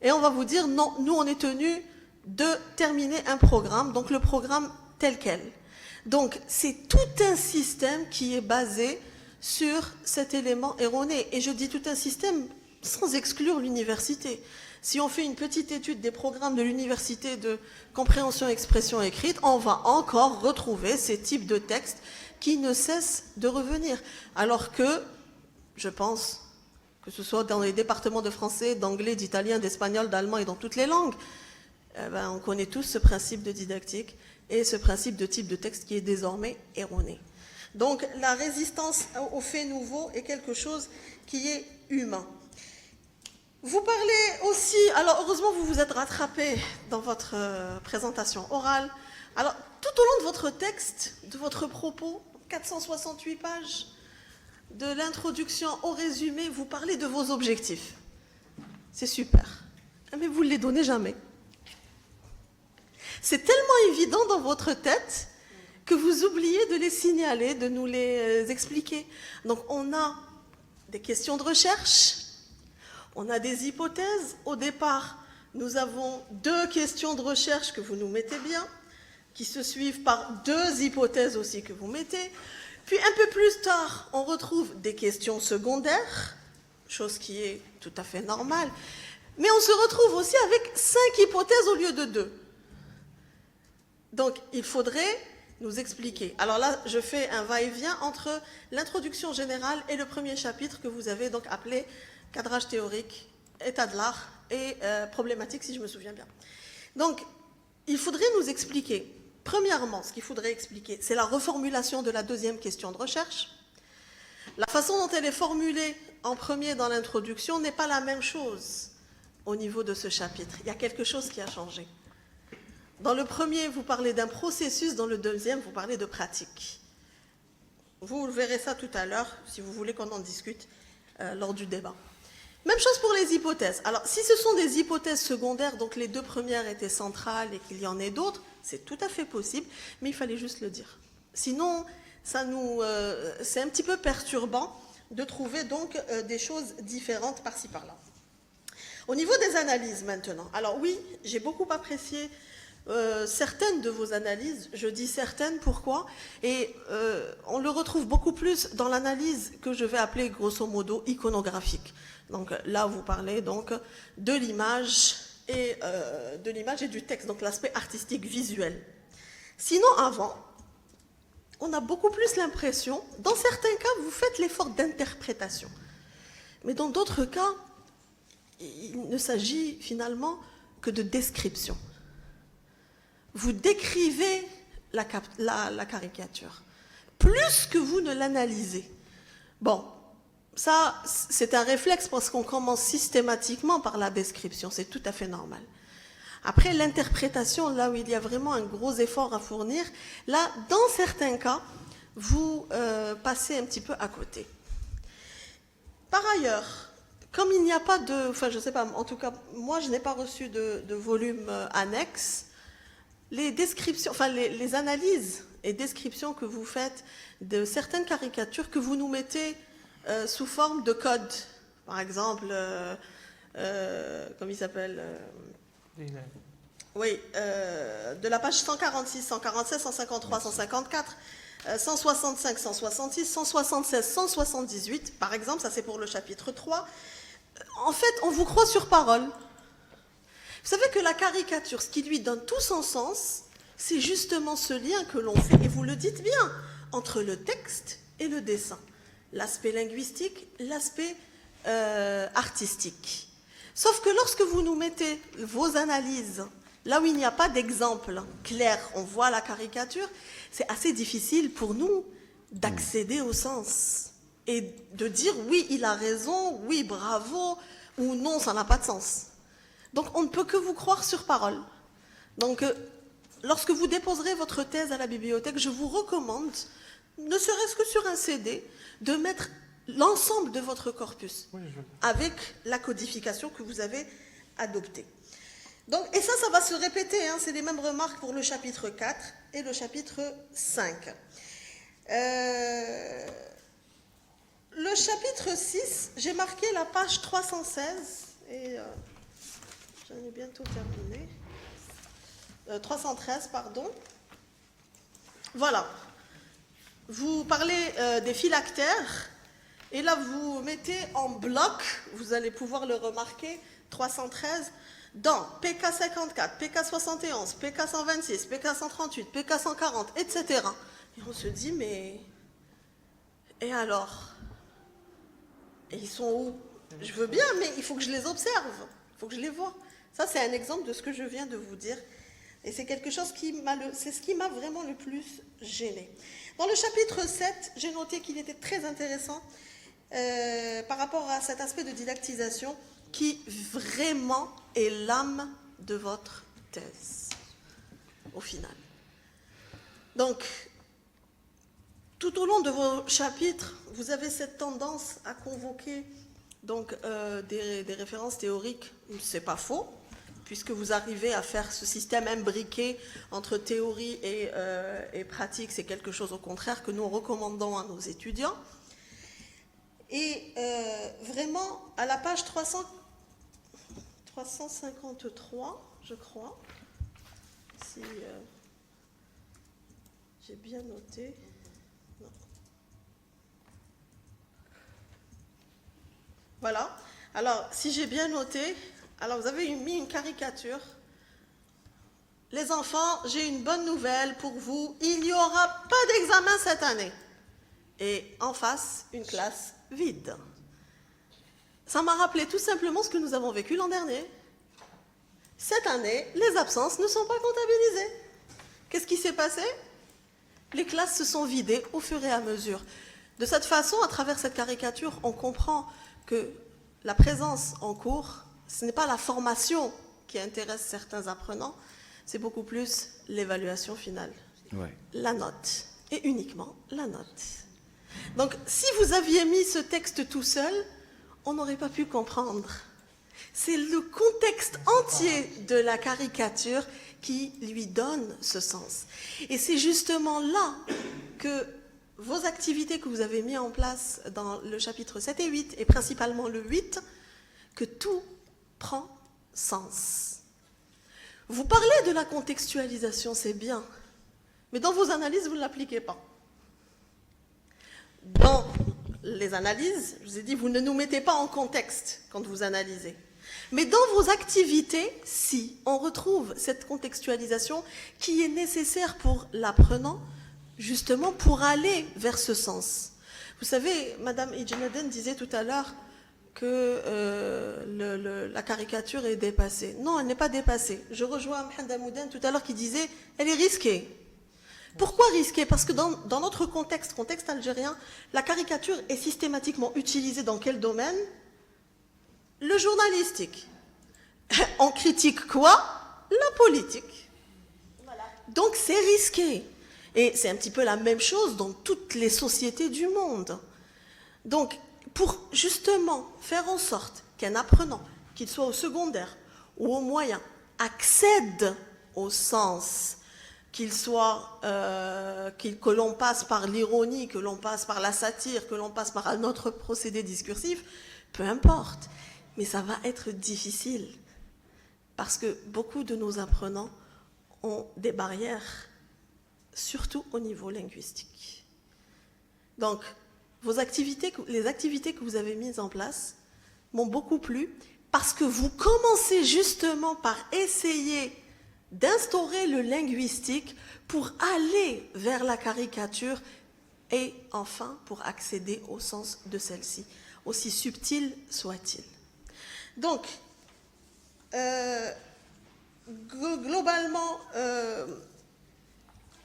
Et on va vous dire, non, nous on est tenus de terminer un programme, donc le programme tel quel. Donc c'est tout un système qui est basé sur cet élément erroné. Et je dis tout un système sans exclure l'université. Si on fait une petite étude des programmes de l'université de compréhension et expression écrite, on va encore retrouver ces types de textes qui ne cessent de revenir. Alors que, je pense, que ce soit dans les départements de français, d'anglais, d'italien, d'espagnol, d'allemand et dans toutes les langues, on connaît tous ce principe de didactique et ce principe de type de texte qui est désormais erroné. Donc la résistance aux faits nouveaux est quelque chose qui est humain. Vous parlez aussi, alors heureusement vous vous êtes rattrapé dans votre présentation orale. Alors tout au long de votre texte, de votre propos, 468 pages, de l'introduction au résumé, vous parlez de vos objectifs. C'est super. Mais vous ne les donnez jamais. C'est tellement évident dans votre tête que vous oubliez de les signaler, de nous les expliquer. Donc on a des questions de recherche, on a des hypothèses. Au départ, nous avons 2 questions de recherche que vous nous mettez bien, qui se suivent par 2 hypothèses aussi que vous mettez. Puis un peu plus tard, on retrouve des questions secondaires, chose qui est tout à fait normale. Mais on se retrouve aussi avec 5 hypothèses au lieu de 2. Donc, il faudrait nous expliquer. Alors là, je fais un va-et-vient entre l'introduction générale et le premier chapitre que vous avez donc appelé « Cadrage théorique, état de l'art et problématique », si je me souviens bien. Donc, il faudrait nous expliquer. Premièrement, ce qu'il faudrait expliquer, c'est la reformulation de la 2e question de recherche. La façon dont elle est formulée en premier dans l'introduction n'est pas la même chose au niveau de ce chapitre. Il y a quelque chose qui a changé. Dans le premier, vous parlez d'un processus, dans le deuxième, vous parlez de pratique. Vous verrez ça tout à l'heure, si vous voulez qu'on en discute lors du débat. Même chose pour les hypothèses. Alors, si ce sont des hypothèses secondaires, donc les 2 premières étaient centrales et qu'il y en ait d'autres, c'est tout à fait possible, mais il fallait juste le dire. Sinon, c'est un petit peu perturbant de trouver donc des choses différentes par-ci par-là. Au niveau des analyses maintenant, alors oui, j'ai beaucoup apprécié certaines de vos analyses. Je dis certaines, pourquoi? Et on le retrouve beaucoup plus dans l'analyse que je vais appeler grosso modo iconographique. Donc là, vous parlez donc de l'image et du texte, donc l'aspect artistique visuel. Sinon, avant, on a beaucoup plus l'impression, dans certains cas, vous faites l'effort d'interprétation. Mais dans d'autres cas, il ne s'agit finalement que de description. Vous décrivez la caricature, plus que vous ne l'analysez. Bon, ça, c'est un réflexe parce qu'on commence systématiquement par la description, c'est tout à fait normal. Après, l'interprétation, là où il y a vraiment un gros effort à fournir, là, dans certains cas, vous passez un petit peu à côté. Par ailleurs, comme il n'y a pas de... Enfin, je ne sais pas, en tout cas, moi, je n'ai pas reçu de volume annexe. Les descriptions, enfin, les analyses et descriptions que vous faites de certaines caricatures que vous nous mettez sous forme de code. Par exemple, comment il s'appelle Oui, de la page 146, 147, 153, 154, 165, 166, 176, 178, par exemple, ça c'est pour le chapitre 3. En fait, on vous croit sur parole. Vous savez que la caricature, ce qui lui donne tout son sens, c'est justement ce lien que l'on fait, et vous le dites bien, entre le texte et le dessin. L'aspect linguistique, l'aspect artistique. Sauf que lorsque vous nous mettez vos analyses, là où il n'y a pas d'exemple clair, on voit la caricature, c'est assez difficile pour nous d'accéder au sens et de dire oui, il a raison, oui, bravo, ou non, ça n'a pas de sens. Donc on ne peut que vous croire sur parole. Donc lorsque vous déposerez votre thèse à la bibliothèque, je vous recommande, ne serait-ce que sur un CD, de mettre l'ensemble de votre corpus avec la codification que vous avez adoptée. Donc, et ça va se répéter, hein, c'est les mêmes remarques pour le chapitre 4 et le chapitre 5. Le chapitre 6, j'ai marqué la page 316, et j'en ai bientôt terminé. 313, pardon. Voilà. Vous parlez des phylactères, et là vous mettez en bloc, vous allez pouvoir le remarquer, 313, dans PK 54, PK 71, PK 126, PK 138, PK 140, etc. Et on se dit, mais... Et alors? Et ils sont où? Je veux bien, mais il faut que je les observe, il faut que je les vois. Ça, c'est un exemple de ce que je viens de vous dire. Et c'est quelque chose c'est ce qui m'a vraiment le plus gênée. Dans le chapitre 7, j'ai noté qu'il était très intéressant par rapport à cet aspect de didactisation, qui vraiment est l'âme de votre thèse, au final. Donc, tout au long de vos chapitres, vous avez cette tendance à convoquer donc, des références théoriques. C'est pas faux, puisque vous arrivez à faire ce système imbriqué entre théorie et pratique. C'est quelque chose, au contraire, que nous recommandons à nos étudiants. Et vraiment, à la page 353, je crois, si j'ai bien noté. Non. Voilà. Alors, si j'ai bien noté, alors vous avez mis une caricature. Les enfants, j'ai une bonne nouvelle pour vous. Il n'y aura pas d'examen cette année. Et en face, une classe vide. Ça m'a rappelé tout simplement ce que nous avons vécu l'an dernier. Cette année, les absences ne sont pas comptabilisées. Qu'est-ce qui s'est passé? Les classes se sont vidées au fur et à mesure. De cette façon, à travers cette caricature, on comprend que la présence en cours, ce n'est pas la formation qui intéresse certains apprenants, c'est beaucoup plus l'évaluation finale. Ouais. La note, et uniquement la note. Donc, si vous aviez mis ce texte tout seul, on n'aurait pas pu comprendre. C'est le contexte entier de la caricature qui lui donne ce sens. Et c'est justement là que vos activités que vous avez mises en place dans le chapitre 7 et 8, et principalement le 8, que tout prend sens. Vous parlez de la contextualisation, c'est bien, mais dans vos analyses, vous ne l'appliquez pas. Dans les analyses, je vous ai dit, vous ne nous mettez pas en contexte quand vous analysez. Mais dans vos activités, si, on retrouve cette contextualisation qui est nécessaire pour l'apprenant, justement pour aller vers ce sens. Vous savez, Madame Ejinaden disait tout à l'heure que la caricature est dépassée. Non, elle n'est pas dépassée. Je rejoins Mohamed Amouden tout à l'heure qui disait elle est risquée. Pourquoi risquée? Parce que dans notre contexte algérien, la caricature est systématiquement utilisée dans quel domaine? Le journalistique. On critique quoi? La politique. Voilà. Donc c'est risqué. Et c'est un petit peu la même chose dans toutes les sociétés du monde. Donc, pour justement faire en sorte qu'un apprenant, qu'il soit au secondaire ou au moyen, accède au sens, que l'on passe par l'ironie, que l'on passe par la satire, que l'on passe par un autre procédé discursif, peu importe. Mais ça va être difficile parce que beaucoup de nos apprenants ont des barrières, surtout au niveau linguistique. Donc, les activités que vous avez mises en place m'ont beaucoup plu parce que vous commencez justement par essayer d'instaurer le linguistique pour aller vers la caricature et enfin pour accéder au sens de celle-ci, aussi subtil soit-il. Donc, globalement,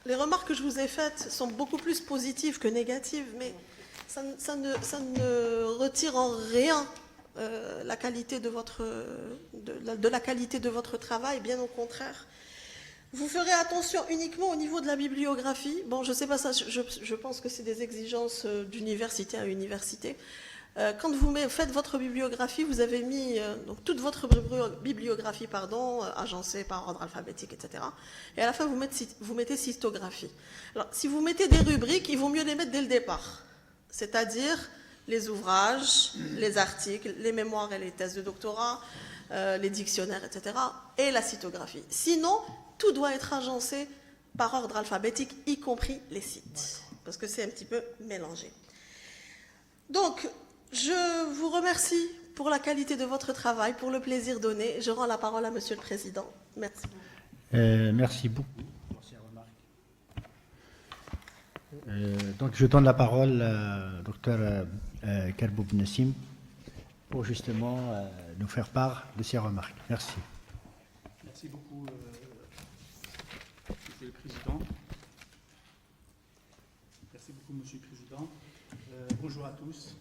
les remarques que je vous ai faites sont beaucoup plus positives que négatives, mais ça ne retire en rien la qualité de la qualité de votre travail, bien au contraire. Vous ferez attention uniquement au niveau de la bibliographie. Bon, je ne sais pas ça, je pense que c'est des exigences d'université à université. Quand vous faites votre bibliographie, vous avez mis donc toute votre bibliographie, agencée par ordre alphabétique, etc. Et à la fin, vous mettez cystographie. Alors, si vous mettez des rubriques, il vaut mieux les mettre dès le départ. C'est-à-dire les ouvrages, les articles, les mémoires et les thèses de doctorat, les dictionnaires, etc. et la cytographie. Sinon, tout doit être agencé par ordre alphabétique, y compris les sites, parce que c'est un petit peu mélangé. Donc, je vous remercie pour la qualité de votre travail, pour le plaisir donné. Je rends la parole à Monsieur le Président. Merci. Merci beaucoup pour ces remarques. Donc, je donne la parole au docteur Kerboub Nassim pour justement nous faire part de ces remarques. Merci. Merci beaucoup, Monsieur le Président. Merci beaucoup, Monsieur le Président. Bonjour à tous.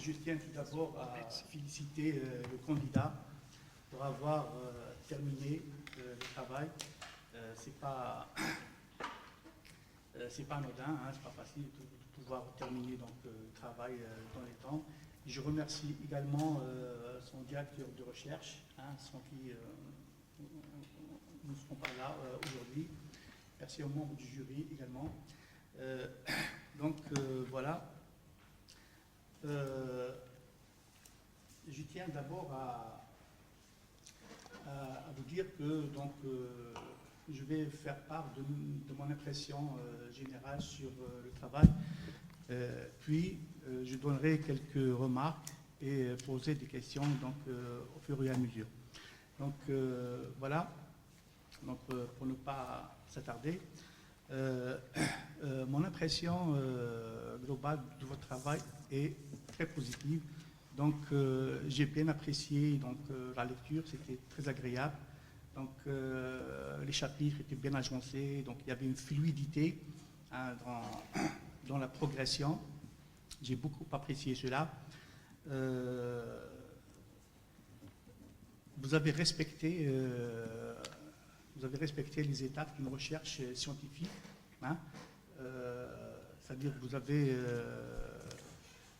je tiens tout d'abord à féliciter le candidat pour avoir terminé le travail. C'est pas anodin, hein, c'est pas facile de pouvoir terminer donc, le travail dans les temps. Et je remercie également son directeur de recherche, hein, sans qui nous ne serons pas là aujourd'hui. Merci aux membres du jury également. Voilà. Je tiens d'abord à vous dire que je vais faire part de mon impression générale sur le travail, puis je donnerai quelques remarques et poser des questions au fur et à mesure. Voilà, pour ne pas s'attarder, mon impression globale de votre travail est très positive. J'ai bien apprécié la lecture, c'était très agréable. Les chapitres étaient bien agencés, donc il y avait une fluidité, hein, dans la progression. J'ai beaucoup apprécié cela. Vous avez respecté les étapes d'une recherche scientifique, hein. C'est-à-dire que vous avez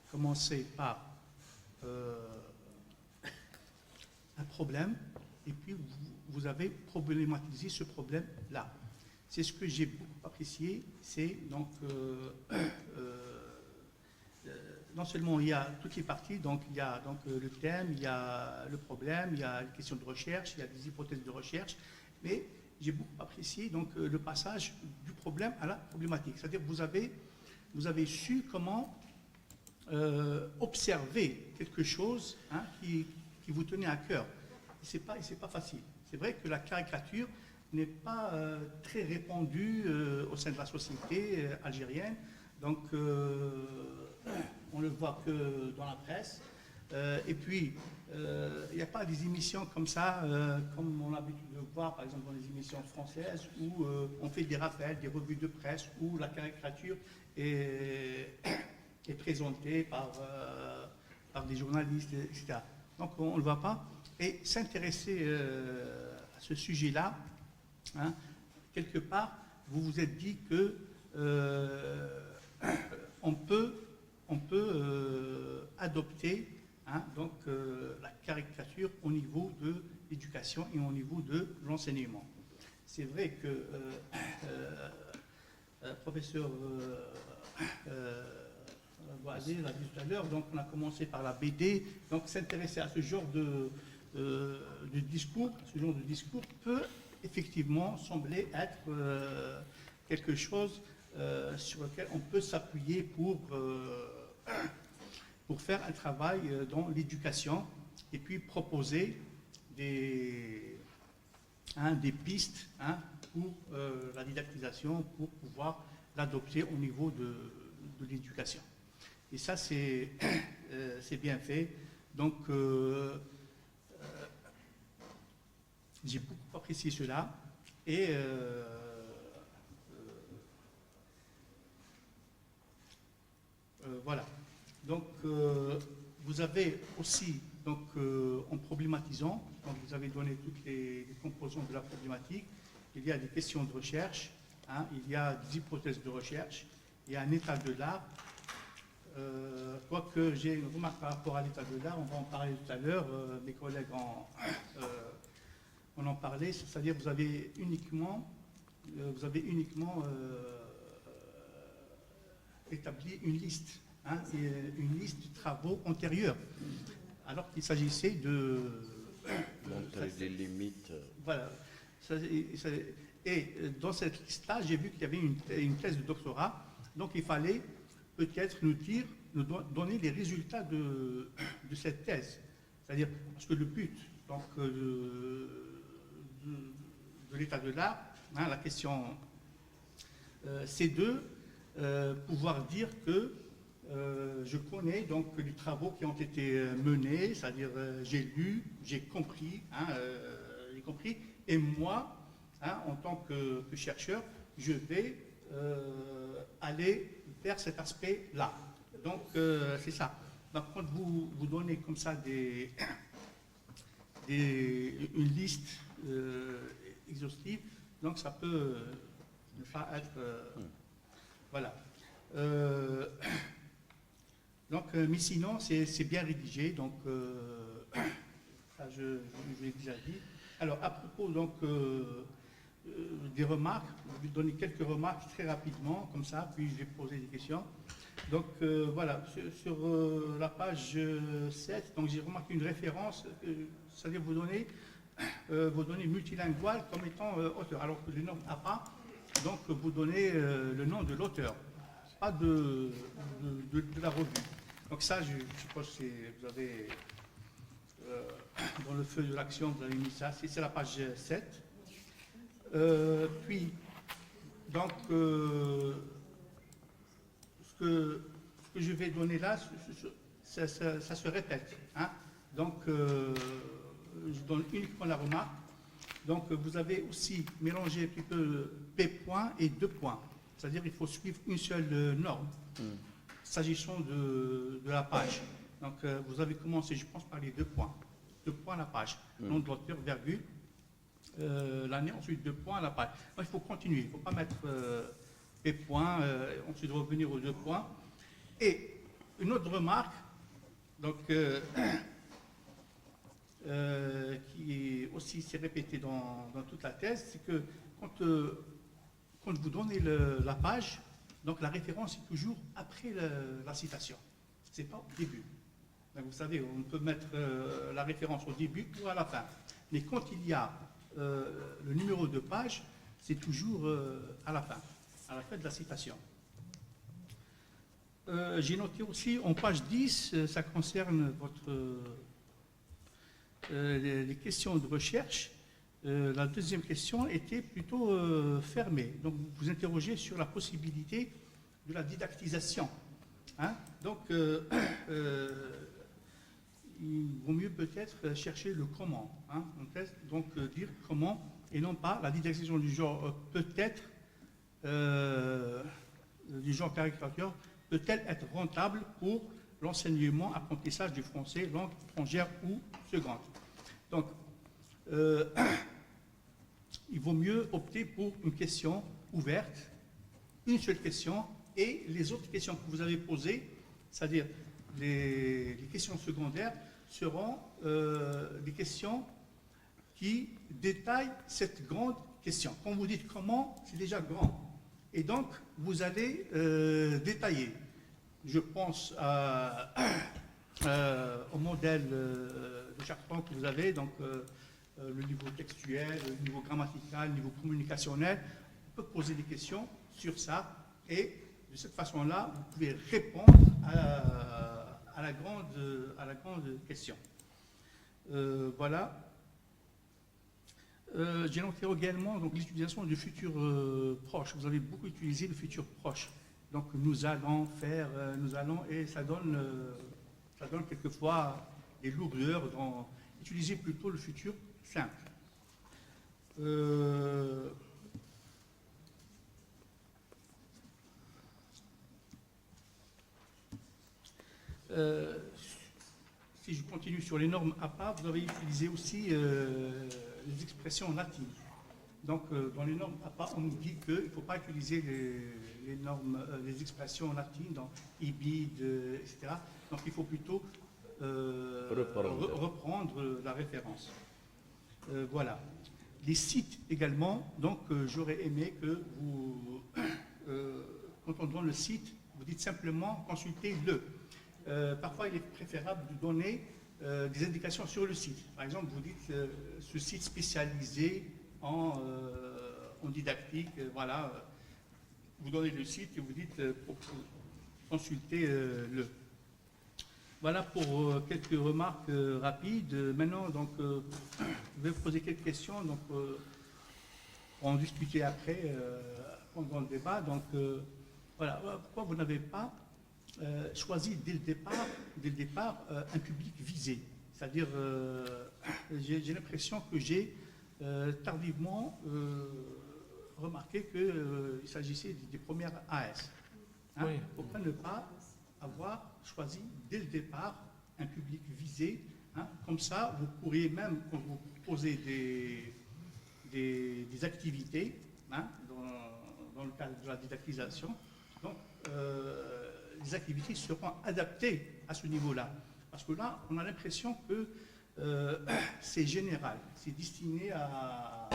commencé par un problème, et puis vous avez problématisé ce problème-là. C'est ce que j'ai beaucoup apprécié, c'est non seulement il y a toutes les parties, donc il y a le thème, il y a le problème, il y a les questions de recherche, il y a des hypothèses de recherche, mais j'ai beaucoup apprécié le passage du problème à la problématique. C'est-à-dire que vous avez su comment observer quelque chose, hein, qui vous tenait à cœur. Et c'est pas facile. C'est vrai que la caricature n'est pas très répandue au sein de la société algérienne. On le voit que dans la presse. Et puis, il n'y a pas des émissions comme ça, comme on a l'habitude de voir, par exemple, dans les émissions françaises, où on fait des rappels, des revues de presse, où la caricature est présentée par des journalistes, etc. Donc, on ne le voit pas. Et s'intéresser à ce sujet-là, hein, quelque part, vous vous êtes dit que on peut adopter, hein, la caricature au niveau de l'éducation et au niveau de l'enseignement. C'est vrai que professeur Boisé l'a dit tout à l'heure, donc on a commencé par la BD, donc s'intéresser à ce genre de discours, peut effectivement sembler être quelque chose sur lequel on peut s'appuyer pour faire un travail dans l'éducation et puis proposer des pistes, hein, pour la didactisation, pour pouvoir l'adopter au niveau de l'éducation. Et ça, c'est bien fait. Donc, j'ai beaucoup apprécié cela. Et voilà. Donc, vous avez aussi, en problématisant, vous avez donné toutes les composantes de la problématique. Il y a des questions de recherche, hein, il y a des hypothèses de recherche, il y a un état de l'art. Quoique j'ai une remarque par rapport à l'état de l'art, on va en parler tout à l'heure, mes collègues on en parlait, c'est-à-dire vous avez uniquement établi une liste, hein, une liste de travaux antérieurs, alors qu'il s'agissait de montrer des limites. Voilà. Et dans cette liste-là, j'ai vu qu'il y avait une thèse de doctorat, donc il fallait peut-être nous donner les résultats de cette thèse. C'est-à-dire, parce que le but de l'état de l'art, hein, la question, c'est de pouvoir dire que je connais donc les travaux qui ont été menés, c'est-à-dire j'ai lu, j'ai compris, hein, et moi, hein, en tant que chercheur, je vais aller vers cet aspect-là. Donc, c'est ça. Donc, quand vous donnez comme ça une liste exhaustive, donc ça peut ne pas être... voilà. Donc, mais sinon, c'est bien rédigé, donc ça, je l'ai déjà dit. Alors, à propos donc, des remarques, je vais donner quelques remarques très rapidement, comme ça, puis je vais poser des questions. Donc, voilà, sur la page 7, donc j'ai remarqué une référence, c'est-à-dire vous donnez multilingual comme étant auteur, alors que les normes APA, donc vous donnez le nom de l'auteur, pas de la revue. Donc ça, je suppose que vous avez, dans le feu de l'action, vous avez mis ça, c'est la page 7. Puis, donc, ce que je vais donner là, ça se répète. Hein. Donc, je donne uniquement la remarque. Donc, vous avez aussi mélangé un petit peu P points et 2 points. C'est-à-dire qu'il faut suivre une seule norme, s'agissant de la page. Donc, vous avez commencé, je pense, par les 2 points. 2 points à la page. Nom de l'auteur, virgule, l'année, ensuite 2 points à la page. Donc, il faut continuer. Il ne faut pas mettre P points, ensuite revenir aux 2 points. Et une autre remarque, donc, qui aussi s'est répétée dans toute la thèse, c'est que quand vous donnez la page, donc la référence est toujours après la citation. Ce n'est pas au début. Donc vous savez, on peut mettre la référence au début ou à la fin. Mais quand il y a le numéro de page, c'est toujours à la fin de la citation. J'ai noté aussi en page 10, ça concerne les questions de recherche. La deuxième question était plutôt fermée. Donc, vous vous interrogez sur la possibilité de la didactisation. Hein. Donc, il vaut mieux peut-être chercher le comment. Hein. Donc, dire comment et non pas la didactisation du genre peut-être, du genre caricature, peut-elle être rentable pour l'enseignement, apprentissage du français, langue étrangère ou seconde. Donc, il vaut mieux opter pour une question ouverte, une seule question, et les autres questions que vous avez posées, c'est-à-dire les questions secondaires, seront des questions qui détaillent cette grande question. Quand vous dites comment, c'est déjà grand. Et donc, vous allez détailler. Je pense au modèle de chaque temps que vous avez, donc le niveau textuel, le niveau grammatical, le niveau communicationnel. On peut poser des questions sur ça et de cette façon-là, vous pouvez répondre à la grande question. Voilà. J'ai noté également l'utilisation du futur proche. Vous avez beaucoup utilisé le futur proche. Donc nous allons faire, nous allons, et ça donne quelquefois des lourdeurs. Utilisez plutôt le futur simple. Si je continue sur les normes APA, vous avez utilisé aussi les expressions latines. Donc, dans les normes APA, on nous dit qu'il ne faut pas utiliser les expressions latines, donc ibid, etc. Donc, il faut plutôt reprendre la référence. Voilà. Les sites également, donc j'aurais aimé que vous, quand on donne le site, vous dites simplement consultez-le. Parfois, il est préférable de donner des indications sur le site. Par exemple, vous dites ce site spécialisé en didactique, voilà. Vous donnez le site et vous dites consultez-le. Voilà pour quelques remarques rapides. Maintenant, donc, je vais vous poser quelques questions. Donc, on en discuter après pendant le débat. Donc, voilà. Pourquoi vous n'avez pas choisi dès le départ un public visé? C'est-à-dire, j'ai l'impression que j'ai tardivement remarqué qu'il s'agissait des premières AS. Hein. Oui. Pourquoi ne pas avoir choisi dès le départ un public visé. Hein. Comme ça, vous pourriez même, quand vous proposez des activités, hein, dans le cadre de la didactisation, donc les activités seront adaptées à ce niveau-là. Parce que là, on a l'impression que c'est général, c'est destiné à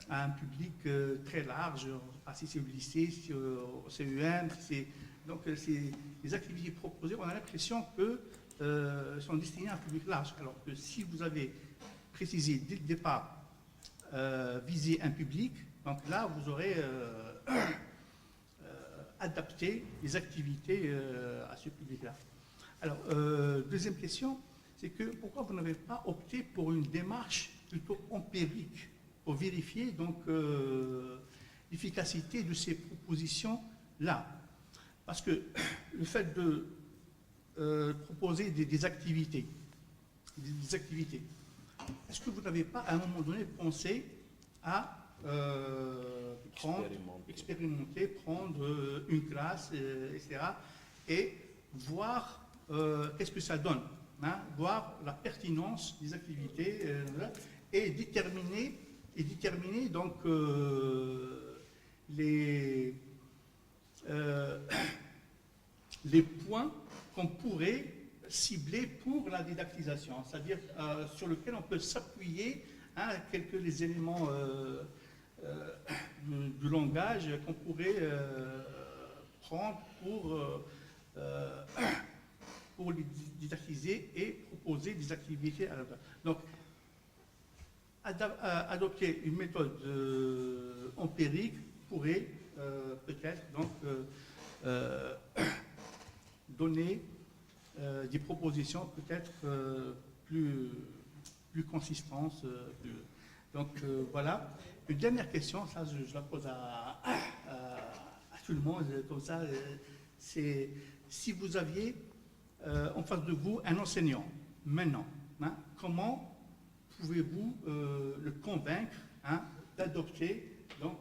un public très large, si c'est au lycée, si c'est au CEM, donc les activités proposées, on a l'impression que sont destinées à un public large, alors que si vous avez précisé dès le départ viser un public, donc là vous aurez adapté les activités à ce public-là. Alors, deuxième question, c'est que pourquoi vous n'avez pas opté pour une démarche plutôt empirique pour vérifier donc l'efficacité de ces propositions-là? Parce que le fait de proposer des activités, est-ce que vous n'avez pas à un moment donné pensé à expérimenter, prendre une classe, etc., et voir qu'est-ce que ça donne, hein, voir la pertinence des activités et déterminer donc les points qu'on pourrait cibler pour la didactisation, c'est-à-dire sur lequel on peut s'appuyer, hein, quelques les éléments du langage qu'on pourrait prendre pour les didactiser et proposer des activités à la place. Donc, adopter une méthode empirique pourrait peut-être donc donner des propositions peut-être plus consistantes. Donc voilà. Une dernière question, ça je la pose à tout le monde, comme ça, c'est si vous aviez en face de vous un enseignant, maintenant, hein, comment pouvez-vous le convaincre, hein, d'adopter donc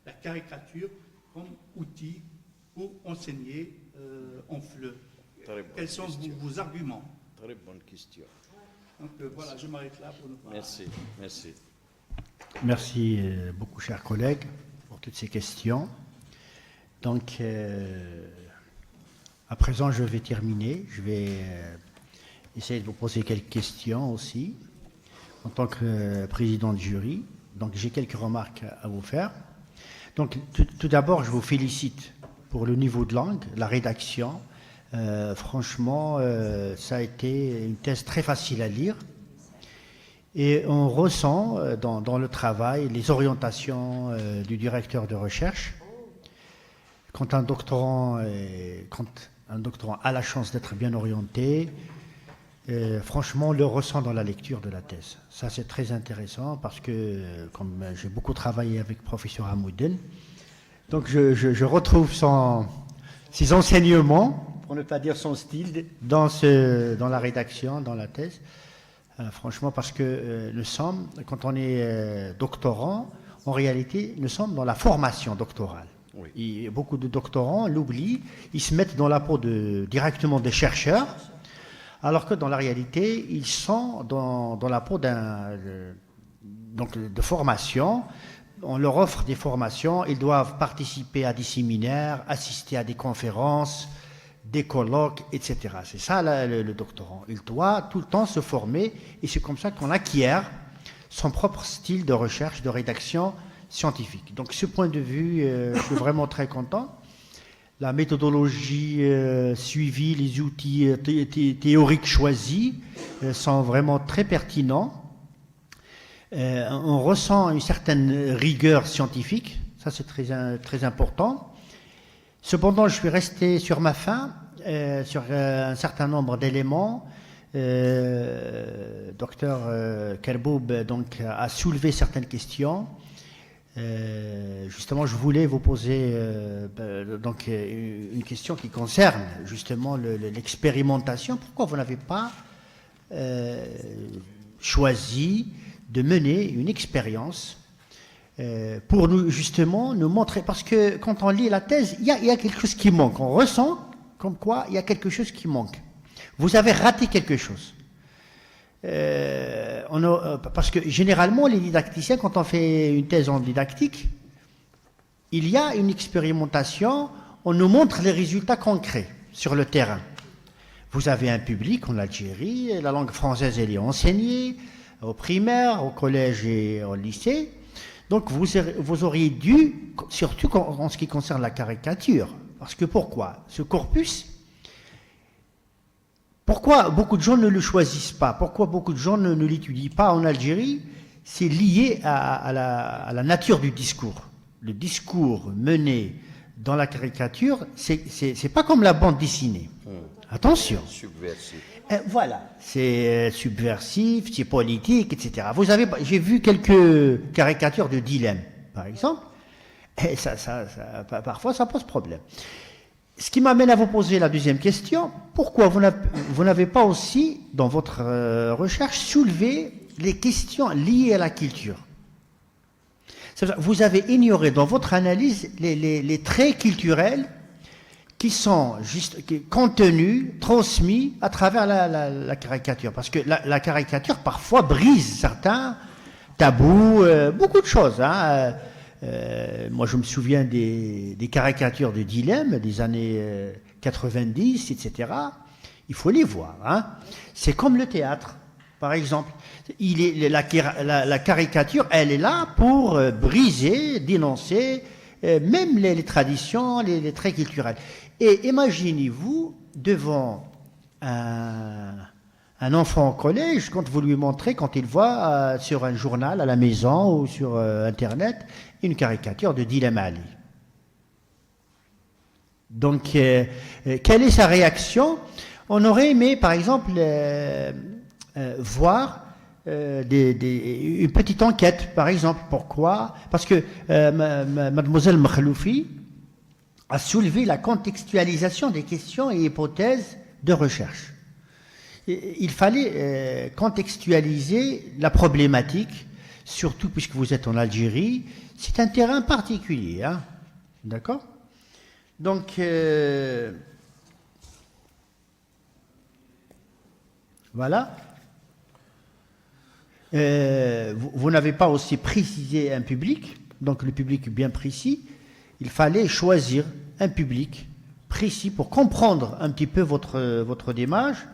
la caricature comme outil pour enseigner en FLE? Quels sont vos arguments? Très bonne question. Donc voilà, je m'arrête là pour nous parler. Merci, merci. Merci beaucoup, chers collègues, pour toutes ces questions. Donc, à présent, je vais terminer. Je vais essayer de vous poser quelques questions aussi, en tant que président de jury. Donc, j'ai quelques remarques à vous faire. Donc, tout d'abord, je vous félicite pour le niveau de langue, la rédaction. Franchement, ça a été une thèse très facile à lire. Et on ressent dans le travail les orientations du directeur de recherche. Quand un doctorant a la chance d'être bien orienté, franchement, on le ressent dans la lecture de la thèse. Ça, c'est très intéressant parce que, comme j'ai beaucoup travaillé avec le professeur Hamouden, donc je retrouve ses enseignements, pour ne pas dire son style, dans la rédaction, dans la thèse. Franchement, parce que nous sommes, quand on est doctorant, en réalité, nous sommes dans la formation doctorale. Oui. Et beaucoup de doctorants l'oublient, ils se mettent dans la peau directement des chercheurs, alors que dans la réalité, ils sont dans la peau de formation. On leur offre des formations, ils doivent participer à des séminaires, assister à des conférences, des colloques, etc. C'est ça le doctorant. Il doit tout le temps se former et c'est comme ça qu'on acquiert son propre style de recherche, de rédaction scientifique. Donc, ce point de vue, je suis vraiment très content. La méthodologie suivie, les outils théoriques choisis sont vraiment très pertinents. On ressent une certaine rigueur scientifique, ça c'est très important. Cependant, je suis resté sur ma faim, sur un certain nombre d'éléments. Docteur Kerboub donc a soulevé certaines questions. Justement, je voulais vous poser donc une question qui concerne justement l'expérimentation. Pourquoi vous n'avez pas choisi de mener une expérience pour nous, justement, nous montrer, parce que quand on lit la thèse, il y a quelque chose qui manque. On ressent comme quoi il y a quelque chose qui manque. Vous avez raté quelque chose. Parce que généralement, les didacticiens, quand on fait une thèse en didactique, il y a une expérimentation, on nous montre les résultats concrets sur le terrain. Vous avez un public en Algérie, la langue française elle est enseignée au primaire, au collège et au lycée. Donc vous auriez dû, surtout en ce qui concerne la caricature, parce que pourquoi? Ce corpus, pourquoi beaucoup de gens ne le choisissent pas? Pourquoi beaucoup de gens ne l'étudient pas en Algérie? C'est lié à la nature du discours. Le discours mené dans la caricature, c'est pas comme la bande dessinée. Attention. Subversif. Voilà, c'est subversif, c'est politique, etc. J'ai vu quelques caricatures de dilemme, par exemple, et parfois ça pose problème. Ce qui m'amène à vous poser la deuxième question, pourquoi vous n'avez pas aussi, dans votre recherche, soulevé les questions liées à la culture? Vous avez ignoré dans votre analyse les traits culturels qui sont contenus, transmis à travers la caricature. Parce que la caricature, parfois, brise certains tabous, beaucoup de choses. Hein. Moi, je me souviens des caricatures de dilemme des années 90, etc. Il faut les voir. Hein. C'est comme le théâtre, par exemple. La caricature, elle est là pour briser, dénoncer, même les traditions, les traits culturels. Et imaginez-vous devant un enfant au collège, quand vous lui montrez, quand il voit sur un journal à la maison ou sur Internet, une caricature de Dilem Ali. Donc, quelle est sa réaction? On aurait aimé, par exemple, voir une petite enquête, par exemple. Pourquoi? Parce que mademoiselle Makhloufi a soulevé la contextualisation des questions et hypothèses de recherche. Il fallait contextualiser la problématique, surtout puisque vous êtes en Algérie. C'est un terrain particulier, hein? D'accord? Donc, voilà. Vous n'avez pas aussi précisé un public, donc le public bien précis. Il fallait choisir un public précis pour comprendre un petit peu votre démarche.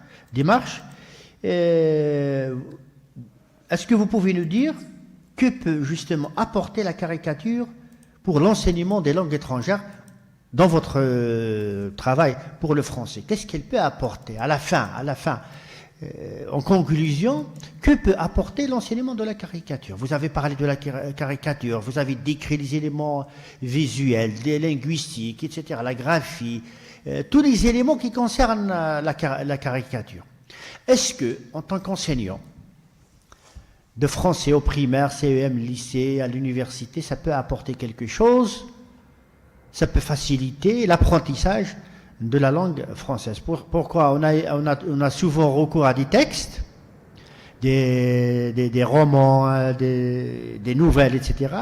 Est-ce que vous pouvez nous dire que peut justement apporter la caricature pour l'enseignement des langues étrangères dans votre travail pour le français? Qu'est-ce qu'elle peut apporter à la fin, en conclusion, que peut apporter l'enseignement de la caricature? Vous avez parlé de la caricature, vous avez décrit les éléments visuels, des linguistiques, etc., la graphie, tous les éléments qui concernent la caricature. Est-ce que, en tant qu'enseignant de français au primaire, CEM, lycée, à l'université, ça peut apporter quelque chose? Ça peut faciliter l'apprentissage de la langue française. Pourquoi on a souvent recours à des textes, des romans, des nouvelles, etc.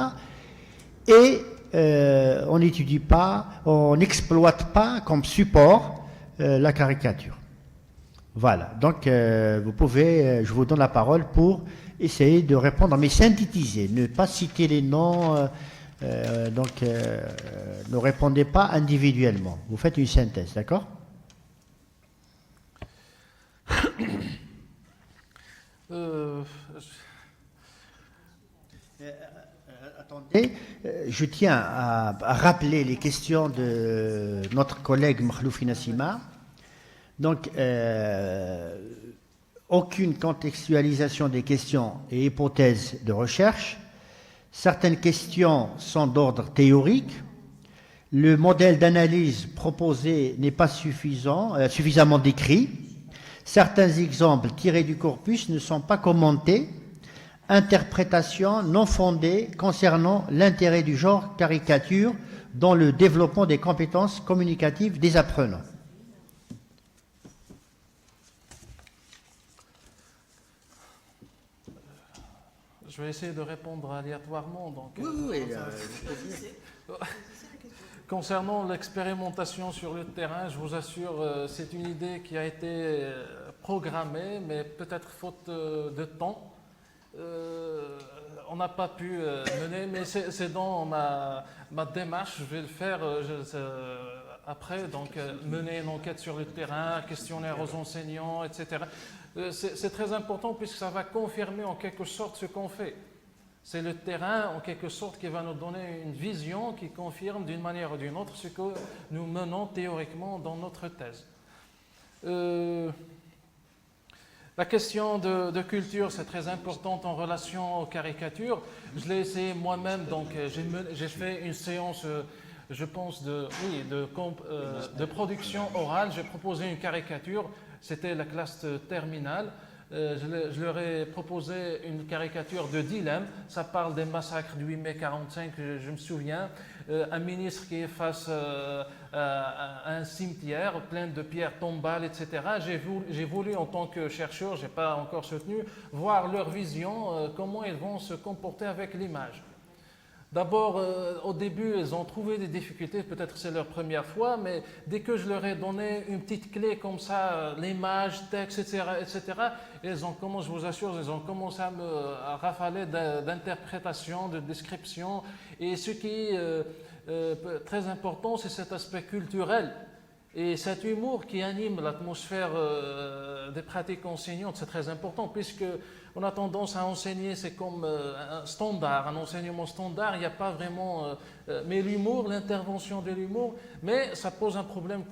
Et on n'étudie pas, on n'exploite pas comme support la caricature. Voilà, donc vous pouvez, je vous donne la parole pour essayer de répondre, mais synthétiser, ne pas citer les noms. Ne répondez pas individuellement. Vous faites une synthèse, d'accord? Attendez, je tiens à rappeler les questions de notre collègue Makhloufi Nassima. Donc, aucune contextualisation des questions et hypothèses de recherche. Certaines questions sont d'ordre théorique. Le modèle d'analyse proposé n'est pas suffisamment décrit. Certains exemples tirés du corpus ne sont pas commentés. Interprétation non fondée concernant l'intérêt du genre caricature dans le développement des compétences communicatives des apprenants. Je vais essayer de répondre aléatoirement. Donc, concernant l'expérimentation sur le terrain, je vous assure, c'est une idée qui a été programmée, mais peut-être faute de temps. On n'a pas pu mener, mais c'est dans ma démarche, je vais le faire après, donc mener une enquête sur le terrain, questionnaire aux enseignants, etc. C'est très important puisque ça va confirmer en quelque sorte ce qu'on fait. C'est le terrain, en quelque sorte, qui va nous donner une vision qui confirme d'une manière ou d'une autre ce que nous menons théoriquement dans notre thèse. La question de culture, c'est très importante en relation aux caricatures. Je l'ai essayé moi-même, donc j'ai fait une séance, je pense, de production orale. J'ai proposé une caricature, c'était la classe terminale. Je leur ai proposé une caricature de dilemme. Ça parle des massacres du 8 mai 1945, je me souviens. Un ministre qui est face à un cimetière plein de pierres tombales, etc. J'ai voulu, en tant que chercheur, je n'ai pas encore soutenu, voir leur vision, comment ils vont se comporter avec l'image. D'abord, au début, ils ont trouvé des difficultés, peut-être c'est leur première fois, mais dès que je leur ai donné une petite clé comme ça, l'image, texte, etc., ils ont commencé, je vous assure, ils ont commencé à rafaler d'interprétation, de description. Et ce qui est très important, c'est cet aspect culturel. Et cet humour qui anime l'atmosphère des pratiques enseignantes, c'est très important, puisque on a tendance à enseigner, c'est comme un standard, un enseignement standard, il n'y a pas vraiment... mais l'humour, l'intervention de l'humour, mais ça pose un problème,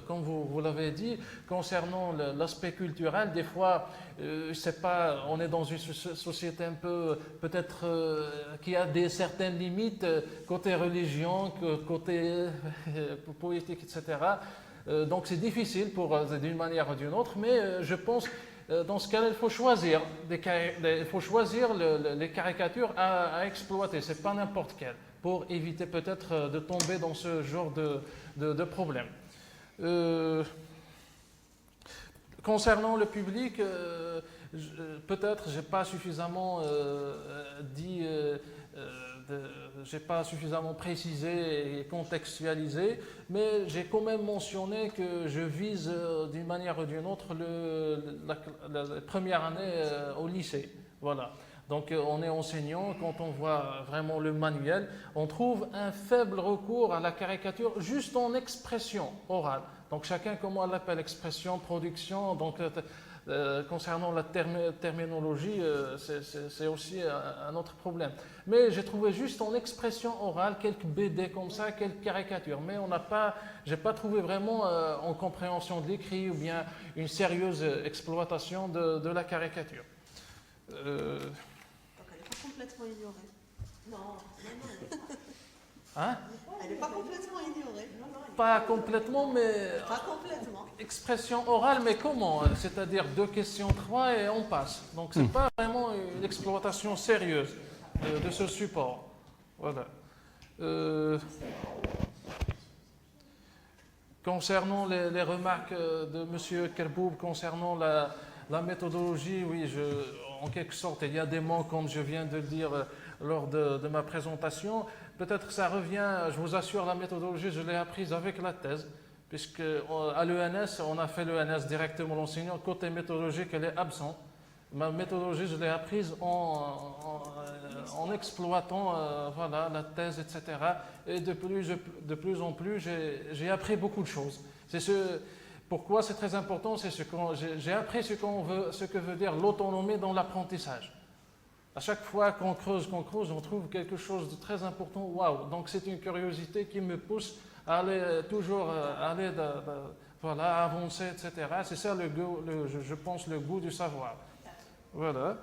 comme vous l'avez dit, concernant l'aspect culturel. Des fois, je sais pas, on est dans une société un peu, peut-être, qui a certaines limites, côté religion, côté politique, etc. Donc c'est difficile d'une manière ou d'une autre, mais je pense... Dans ce cas-là, il faut choisir, les caricatures à exploiter, ce n'est pas n'importe quelle, pour éviter peut-être de tomber dans ce genre de problème. Concernant le public, peut-être je n'ai pas suffisamment j'ai pas suffisamment précisé et contextualisé, mais j'ai quand même mentionné que je vise d'une manière ou d'une autre la première année au lycée. Voilà. Donc on est enseignant, quand on voit vraiment le manuel, on trouve un faible recours à la caricature juste en expression orale. Donc chacun, comment on l'appelle, expression, production, donc concernant la terminologie, c'est aussi un autre problème. Mais j'ai trouvé juste en expression orale quelques BD comme ça, quelques caricatures. Mais je n'ai pas trouvé vraiment en compréhension de l'écrit ou bien une sérieuse exploitation de la caricature. Donc elle n'est pas complètement ignorée. Non. Hein? Elle n'est pas complètement ignorée. Pas complètement, mais... Pas complètement. Expression orale, mais comment? C'est-à-dire 2 questions, 3 et on passe. Donc ce n'est pas vraiment une exploitation sérieuse de ce support. Voilà. Concernant les remarques de M. Kerboub concernant la méthodologie, oui, en quelque sorte, il y a des mots, comme je viens de le dire lors de ma présentation. Peut-être que ça revient, je vous assure, la méthodologie, je l'ai apprise avec la thèse, puisque à l'ENS, on a fait l'ENS directement l'enseignant. Côté méthodologique, elle est absente. Ma méthodologie, je l'ai apprise en exploitant voilà, la thèse, etc. Et de plus en plus, j'ai appris beaucoup de choses. Pourquoi c'est très important, c'est j'ai appris ce que veut dire l'autonomie dans l'apprentissage. À chaque fois qu'on creuse, on trouve quelque chose de très important. Waouh! Donc c'est une curiosité qui me pousse à aller toujours voilà, avancer, etc. C'est ça, je pense, le goût du savoir. Voilà.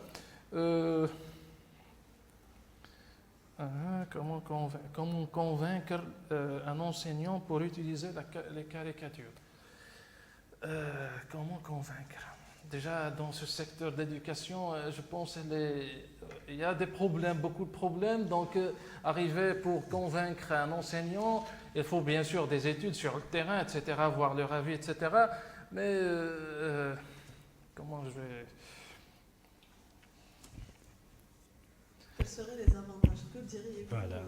Comment convaincre un enseignant pour utiliser les caricatures? Comment convaincre? Déjà, dans ce secteur d'éducation, je pense qu'il y a des problèmes, beaucoup de problèmes. Donc, arriver pour convaincre un enseignant, il faut bien sûr des études sur le terrain, etc., voir leur avis, etc. Mais comment je vais... quels seraient les avantages? Que diriez-vous Voilà.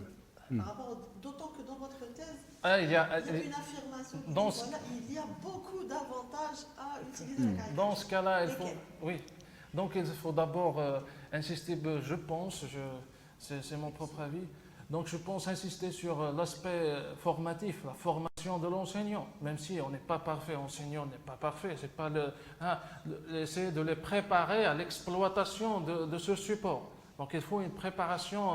par rapport, d'autant que dans votre thèse, Ah, il y a une affirmation qui dans dit, ce- voilà, il y a beaucoup d'avantages à utiliser la caricature. Dans ce cas-là, il faut, Lesquels? oui. Donc il faut d'abord insister, je pense, c'est mon propre avis, donc je pense insister sur l'aspect formatif, la formation de l'enseignant, même si on n'est pas parfait, enseignant n'est pas parfait, c'est pas essayer de les préparer à l'exploitation de ce support. Donc il faut une préparation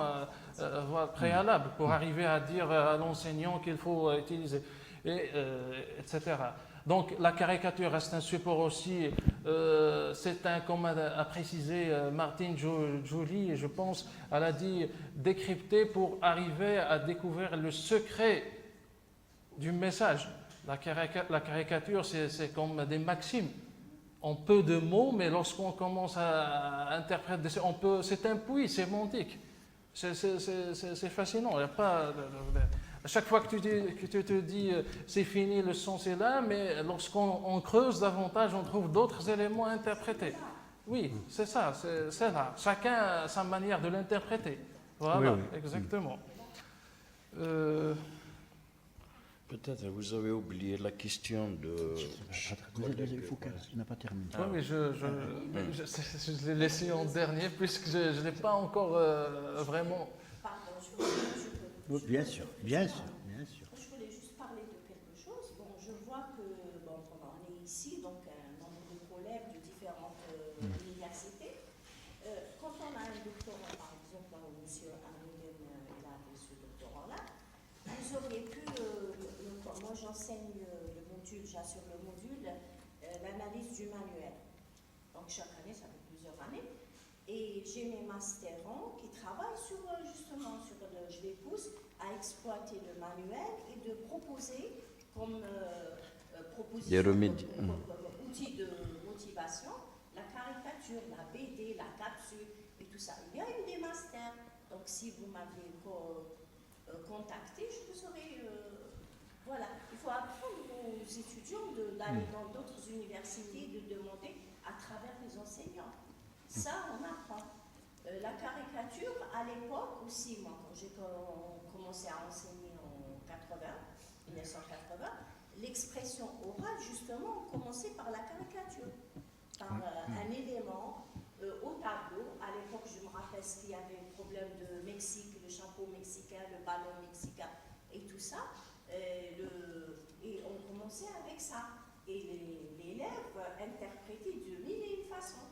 voilà, préalable pour arriver à dire à l'enseignant qu'il faut utiliser, etc. Donc la caricature reste un support aussi, c'est un, comme a précisé Martine Joly, et je pense, elle a dit décrypter pour arriver à découvrir le secret du message. La caricature, c'est comme des maximes. En peu de mots, mais lorsqu'on commence à interpréter, c'est un puits sémantique. C'est fascinant. Il y a pas, à chaque fois que tu te dis c'est fini, le sens est là, mais lorsqu'on creuse davantage, on trouve d'autres éléments à interpréter. Oui, c'est ça, c'est là. Chacun a sa manière de l'interpréter. Voilà, Oui, oui. exactement. Peut-être vous avez oublié la question de... Il faut qu'il n'a pas terminé. Oui, mais je l'ai laissé en dernier puisque je ne l'ai pas encore vraiment. Pardon, Oui, bien sûr, bien sûr, bien sûr. je voulais juste parler de quelque chose. Bon, je vois que, bon, on est ici, donc un nombre de collègues de différentes universités. Quand on a un doctorat, par exemple, M. Amiden, il a fait ce doctorat-là, vous auriez pu, moi j'enseigne le module, j'assure le module, l'analyse du manuel. Donc chaque année, ça fait plusieurs années. Et j'ai mes masterants qui travaillent sur, justement, je les pousse à exploiter le manuel et de proposer comme proposition, Des remèdes. outil de motivation, la caricature, la BD, la capsule et tout ça. Il y a eu des masters. Donc si vous m'aviez contacté, je vous aurais... voilà, il faut apprendre aux étudiants d'aller dans d'autres universités, de demander à travers les enseignants. Ça, on apprend. La caricature, à l'époque aussi, moi, quand j'ai commencé à enseigner en 1980, l'expression orale, justement, on commençait par la caricature, par un élément au tableau. À l'époque, je me rappelle qu'il y avait un problème de Mexique, le chapeau mexicain, le ballon mexicain et tout ça. Et on commençait avec ça. Et l'élève interprétait de mille et une façons.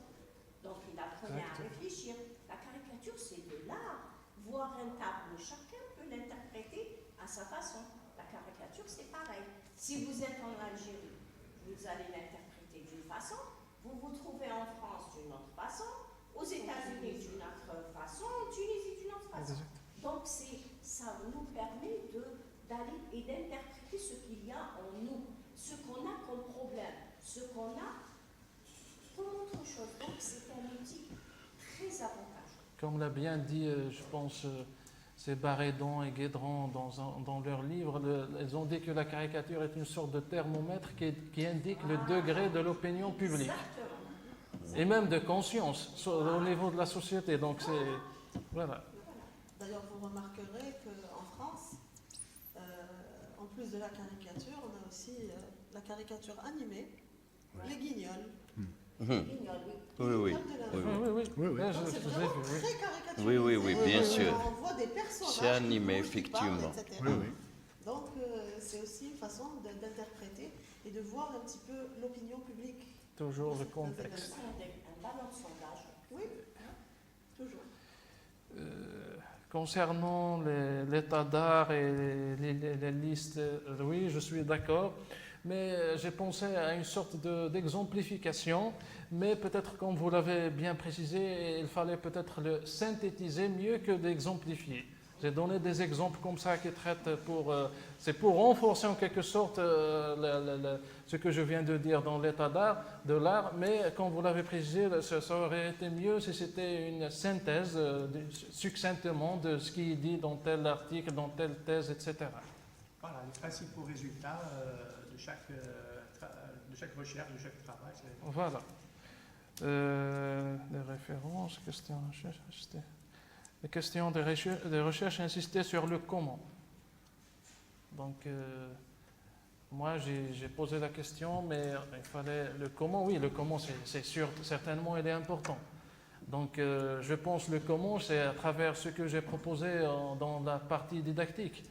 Donc il apprenait à réfléchir. La caricature, c'est de l'art. Voir un tableau, chacun peut l'interpréter à sa façon. La caricature, c'est pareil. Si vous êtes en Algérie, vous allez l'interpréter d'une façon. Vous vous trouvez en France d'une autre façon. Aux États-Unis d'une autre façon. En Tunisie d'une autre façon. Donc ça nous permet d'aller et d'interpréter ce qu'il y a en nous, ce qu'on a comme problème, ce qu'on a comme autre chose. Donc c'est un outil très avantageux. Comme l'a bien dit, je pense, c'est Barédon et Guédran dans leur livre, ils ont dit que la caricature est une sorte de thermomètre qui indique le degré de l'opinion publique. Exactement. Et même de conscience au niveau de la société. Donc c'est... Voilà. D'ailleurs, vous remarquerez qu'en France, en plus de la caricature, on a aussi la caricature animée, les guignols. Oui, oui. Oui. Donc Je c'est l'ai vraiment vu, oui. très caricatural. Oui, bien sûr. On voit des personnages C'est animé, qui bougent, qui parlent, effectivement. etc. Donc c'est aussi une façon d'interpréter et de voir un petit peu l'opinion publique. Toujours le C'est contexte. Un ballon de sondage. Oui, toujours. Concernant l'état d'art et les listes, oui, je suis d'accord, mais j'ai pensé à une sorte d'exemplification, mais peut-être, comme vous l'avez bien précisé, il fallait peut-être le synthétiser mieux que d'exemplifier. J'ai donné des exemples comme ça qui traitent c'est pour renforcer en quelque sorte ce que je viens de dire dans l'état d'art, de l'art, mais comme vous l'avez précisé, ça aurait été mieux si c'était une synthèse succinctement de ce qui est dit dans tel article, dans telle thèse, etc. Voilà, les principaux résultats de chaque recherche, de chaque travail. Voilà. Les références, question. Les questions de recherche insistaient sur le comment. Donc, moi, j'ai posé la question, mais il fallait le comment. Oui, le comment, c'est sûr, certainement, il est important. Donc, je pense le comment, c'est à travers ce que j'ai proposé dans la partie didactique.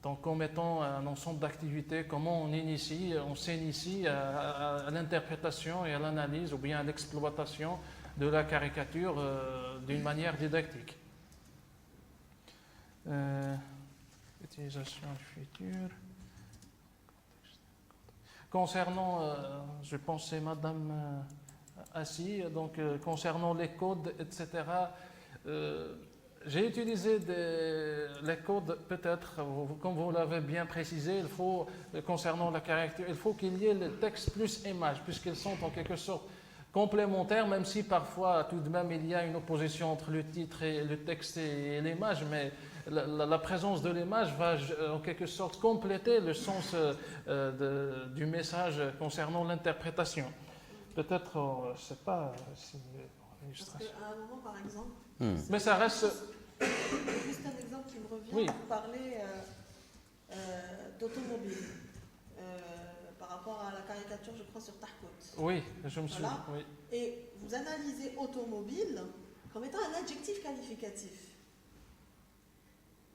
Donc, en mettant un ensemble d'activités, comment on s'initie à l'interprétation et à l'analyse, ou bien à l'exploitation de la caricature d'une manière didactique. Utilisation future. Concernant, je pense que c'est Madame Assis, donc concernant les codes, etc., j'ai utilisé les codes, peut-être, comme vous l'avez bien précisé, il faut, concernant la caricature, il faut qu'il y ait le texte plus image, puisqu'ils sont en quelque sorte complémentaires, même si parfois, tout de même, il y a une opposition entre le titre et le texte et l'image, mais la présence de l'image va en quelque sorte compléter le sens du message concernant l'interprétation. Peut-être, je ne sais pas si Parce qu'à un moment, par exemple, mais ça reste. juste un exemple qui me revient, Oui. vous parlez d'automobile par rapport à la caricature, je crois, sur Tarkot. Oui, je me suis. Voilà. Oui. Et vous analysez automobile comme étant un adjectif qualificatif.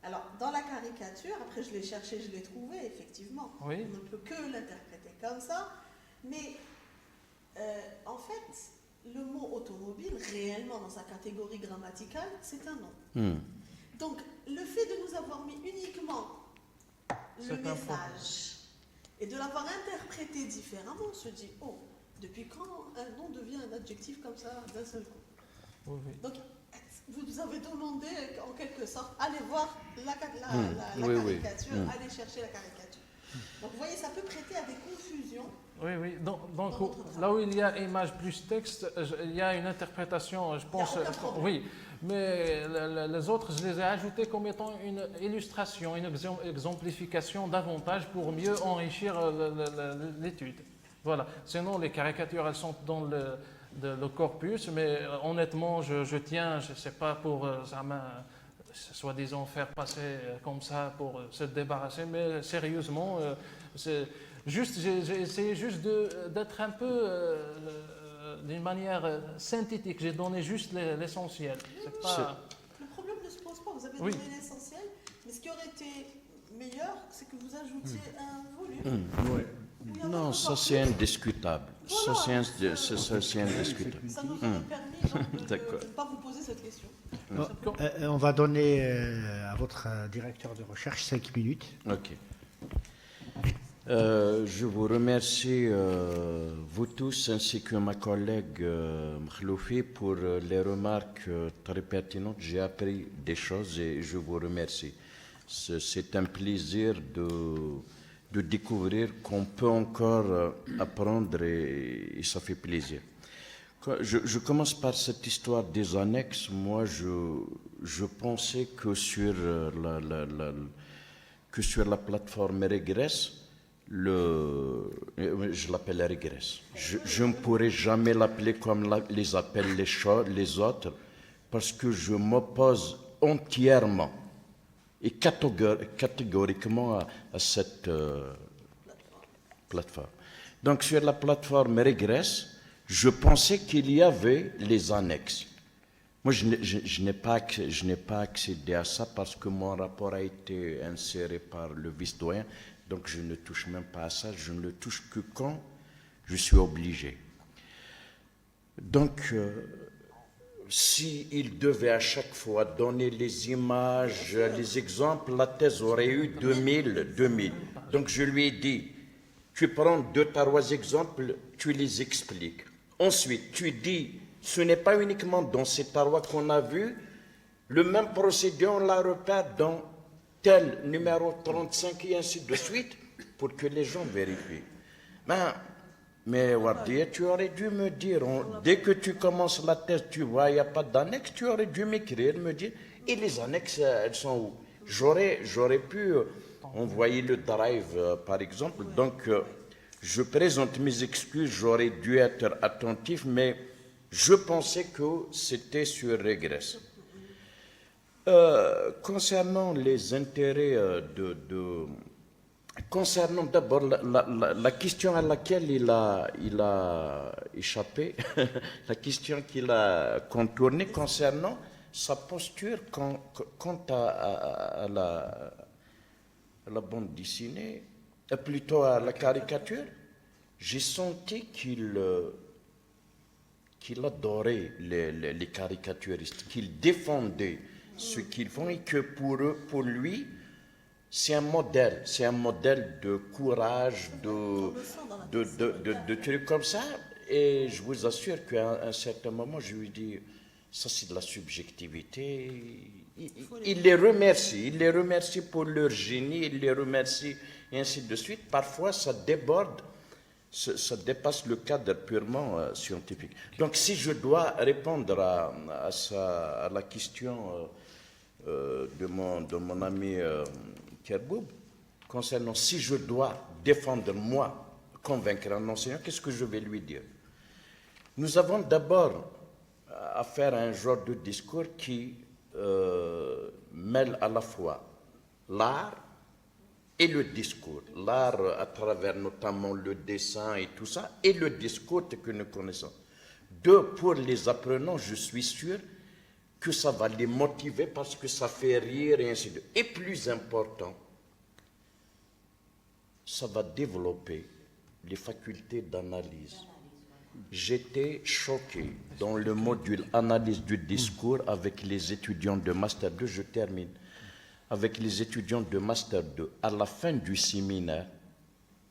Alors, dans la caricature, après je l'ai cherché, je l'ai trouvé, effectivement. Oui. On ne peut que l'interpréter comme ça. Mais, en fait, le mot automobile, réellement, dans sa catégorie grammaticale, c'est un nom. Donc, le fait de nous avoir mis uniquement le message et de l'avoir interprété différemment, on se dit, oh, depuis quand un nom devient un adjectif comme ça d'un seul coup? Oui, oui. Donc, vous avez demandé, en quelque sorte, allez voir la oui. caricature, allez chercher la caricature. Donc, vous voyez, ça peut prêter à des confusions. Oui, oui. Donc là où il y a image plus texte, il y a une interprétation, je pense. Oui, mais les autres, je les ai ajoutés comme étant une illustration, une exemplification davantage pour mieux enrichir l'étude. Voilà. Sinon, les caricatures, elles sont dans le corpus, mais honnêtement, je tiens, je ne sais pas pour soi-disant faire passer comme ça pour se débarrasser, mais sérieusement, j'ai essayé juste d'être un peu d'une manière synthétique. J'ai donné juste l'essentiel. Le problème ne se pose pas. Vous avez donné l'essentiel, mais ce qui aurait été meilleur, c'est que vous ajoutiez un volume. Non, ça c'est indiscutable. Voilà. Ça c'est indiscutable. Ça nous aurait permis donc, de ne pas vous poser cette question. On va donner à votre directeur de recherche 5 minutes. Ok. Je vous remercie, vous tous, ainsi que ma collègue Mkhloufi, pour les remarques très pertinentes. J'ai appris des choses et je vous remercie. C'est un plaisir de découvrir qu'on peut encore apprendre et ça fait plaisir. Je commence par cette histoire des annexes. Moi, je pensais que sur la plateforme Regress, je l'appelle Regress. Je ne pourrais jamais l'appeler comme les appellent les autres, parce que je m'oppose entièrement et catégoriquement à cette plateforme. Donc sur la plateforme Regress, je pensais qu'il y avait les annexes. Moi, je n'ai pas accédé à ça parce que mon rapport a été inséré par le vice-doyen, donc je ne touche même pas à ça, je ne le touche que quand je suis obligé. Donc, s'il devait à chaque fois donner les images, les exemples, la thèse aurait eu 2000. Donc je lui ai dit, tu prends 2-3 exemples, tu les expliques. Ensuite, tu dis, ce n'est pas uniquement dans ces tarois qu'on a vu, le même procédé, on la repère dans tel numéro 35 et ainsi de suite, pour que les gens vérifient. Mais Wardiya, tu aurais dû me dire, dès que tu commences la thèse, tu vois, il n'y a pas d'annexe, tu aurais dû m'écrire, me dire, et les annexes, elles sont où? J'aurais pu envoyer le drive, par exemple. Donc, je présente mes excuses, j'aurais dû être attentif, mais je pensais que c'était sur Regress. Concernant les intérêts concernant d'abord la question à laquelle il a échappé, la question qu'il a contournée concernant sa posture quant à la bande dessinée, plutôt à la caricature, j'ai senti qu'il adorait les caricaturistes, qu'il défendait ce qu'ils font et que pour lui, c'est un modèle de courage, de trucs comme ça. Et je vous assure qu'à un certain moment, je lui dis, ça c'est de la subjectivité. Il les remercie pour leur génie, il les remercie et ainsi de suite. Parfois, ça déborde, ça dépasse le cadre purement scientifique. Donc, si je dois répondre à la question de mon ami Kerboub, concernant si je dois défendre, moi, convaincre un enseignant, qu'est-ce que je vais lui dire? Nous avons d'abord à faire un genre de discours qui mêle à la fois l'art et le discours. L'art à travers notamment le dessin et tout ça, et le discours que nous connaissons. Deux, pour les apprenants, je suis sûr que ça va les motiver parce que ça fait rire et ainsi de suite. Et plus important, ça va développer les facultés d'analyse. J'étais choqué dans le module analyse du discours avec les étudiants de Master 2, je termine, avec les étudiants de Master 2. À la fin du séminaire,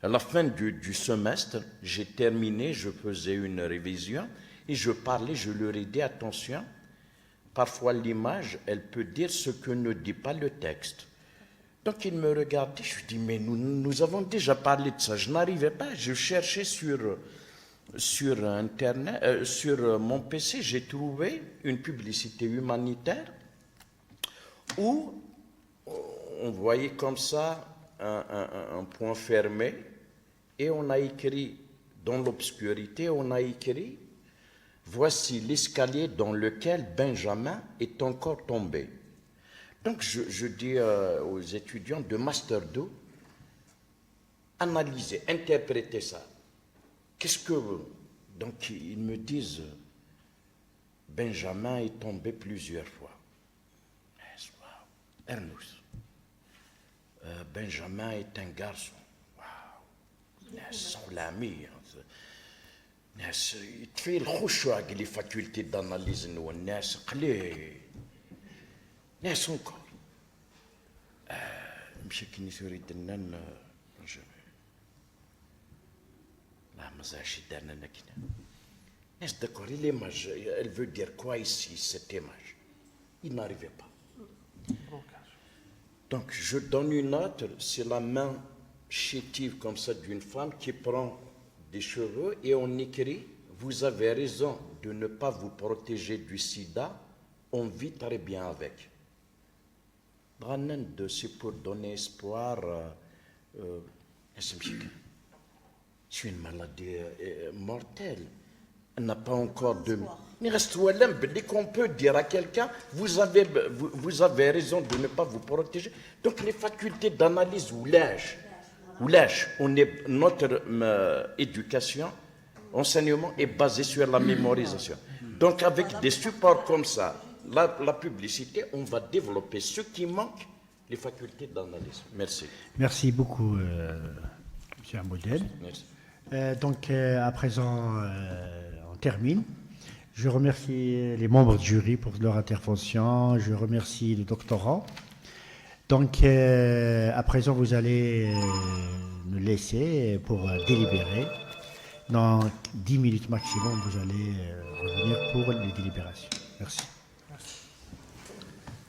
à la fin du semestre, j'ai terminé, je faisais une révision et je parlais, je leur ai dit attention, parfois l'image, elle peut dire ce que ne dit pas le texte. Donc ils me regardaient, je dis mais nous avons déjà parlé de ça, je n'arrivais pas, je cherchais sur Internet, sur mon PC, j'ai trouvé une publicité humanitaire où on voyait comme ça un point fermé et on a écrit dans l'obscurité, on a écrit « Voici l'escalier dans lequel Benjamin est encore tombé ». Donc je dis aux étudiants de Master 2, analysez, interprétez ça. Qu'est-ce que... Donc, ils me disent, Benjamin est tombé plusieurs fois. Ernous. Benjamin est un garçon. Waouh. Son l'ami. Il fait le choix avec les facultés d'analyse. N'est-ce encore. Monsieur Kinisuri Tenan, est-ce d'accord, l'image, elle veut dire quoi ici, cette image? Il n'arrivait pas. Donc, je donne une autre, c'est la main chétive comme ça d'une femme qui prend des cheveux et on écrit « Vous avez raison de ne pas vous protéger du sida, on vit très bien avec ». C'est pour donner espoir. C'est une maladie mortelle. Elle n'a pas encore de... Mais dès qu'on peut dire à quelqu'un, vous avez raison de ne pas vous protéger. Donc les facultés d'analyse ou l'âge, notre éducation, enseignement est basé sur la mémorisation. Donc avec des supports comme ça, la publicité, on va développer ce qui manque, les facultés d'analyse. Merci. Merci beaucoup, M. Amodel. Merci. Donc, à présent, on termine. Je remercie les membres du jury pour leur intervention. Je remercie le doctorant. Donc, à présent, vous allez me laisser pour délibérer. Dans 10 minutes maximum, vous allez revenir pour les délibérations. Merci.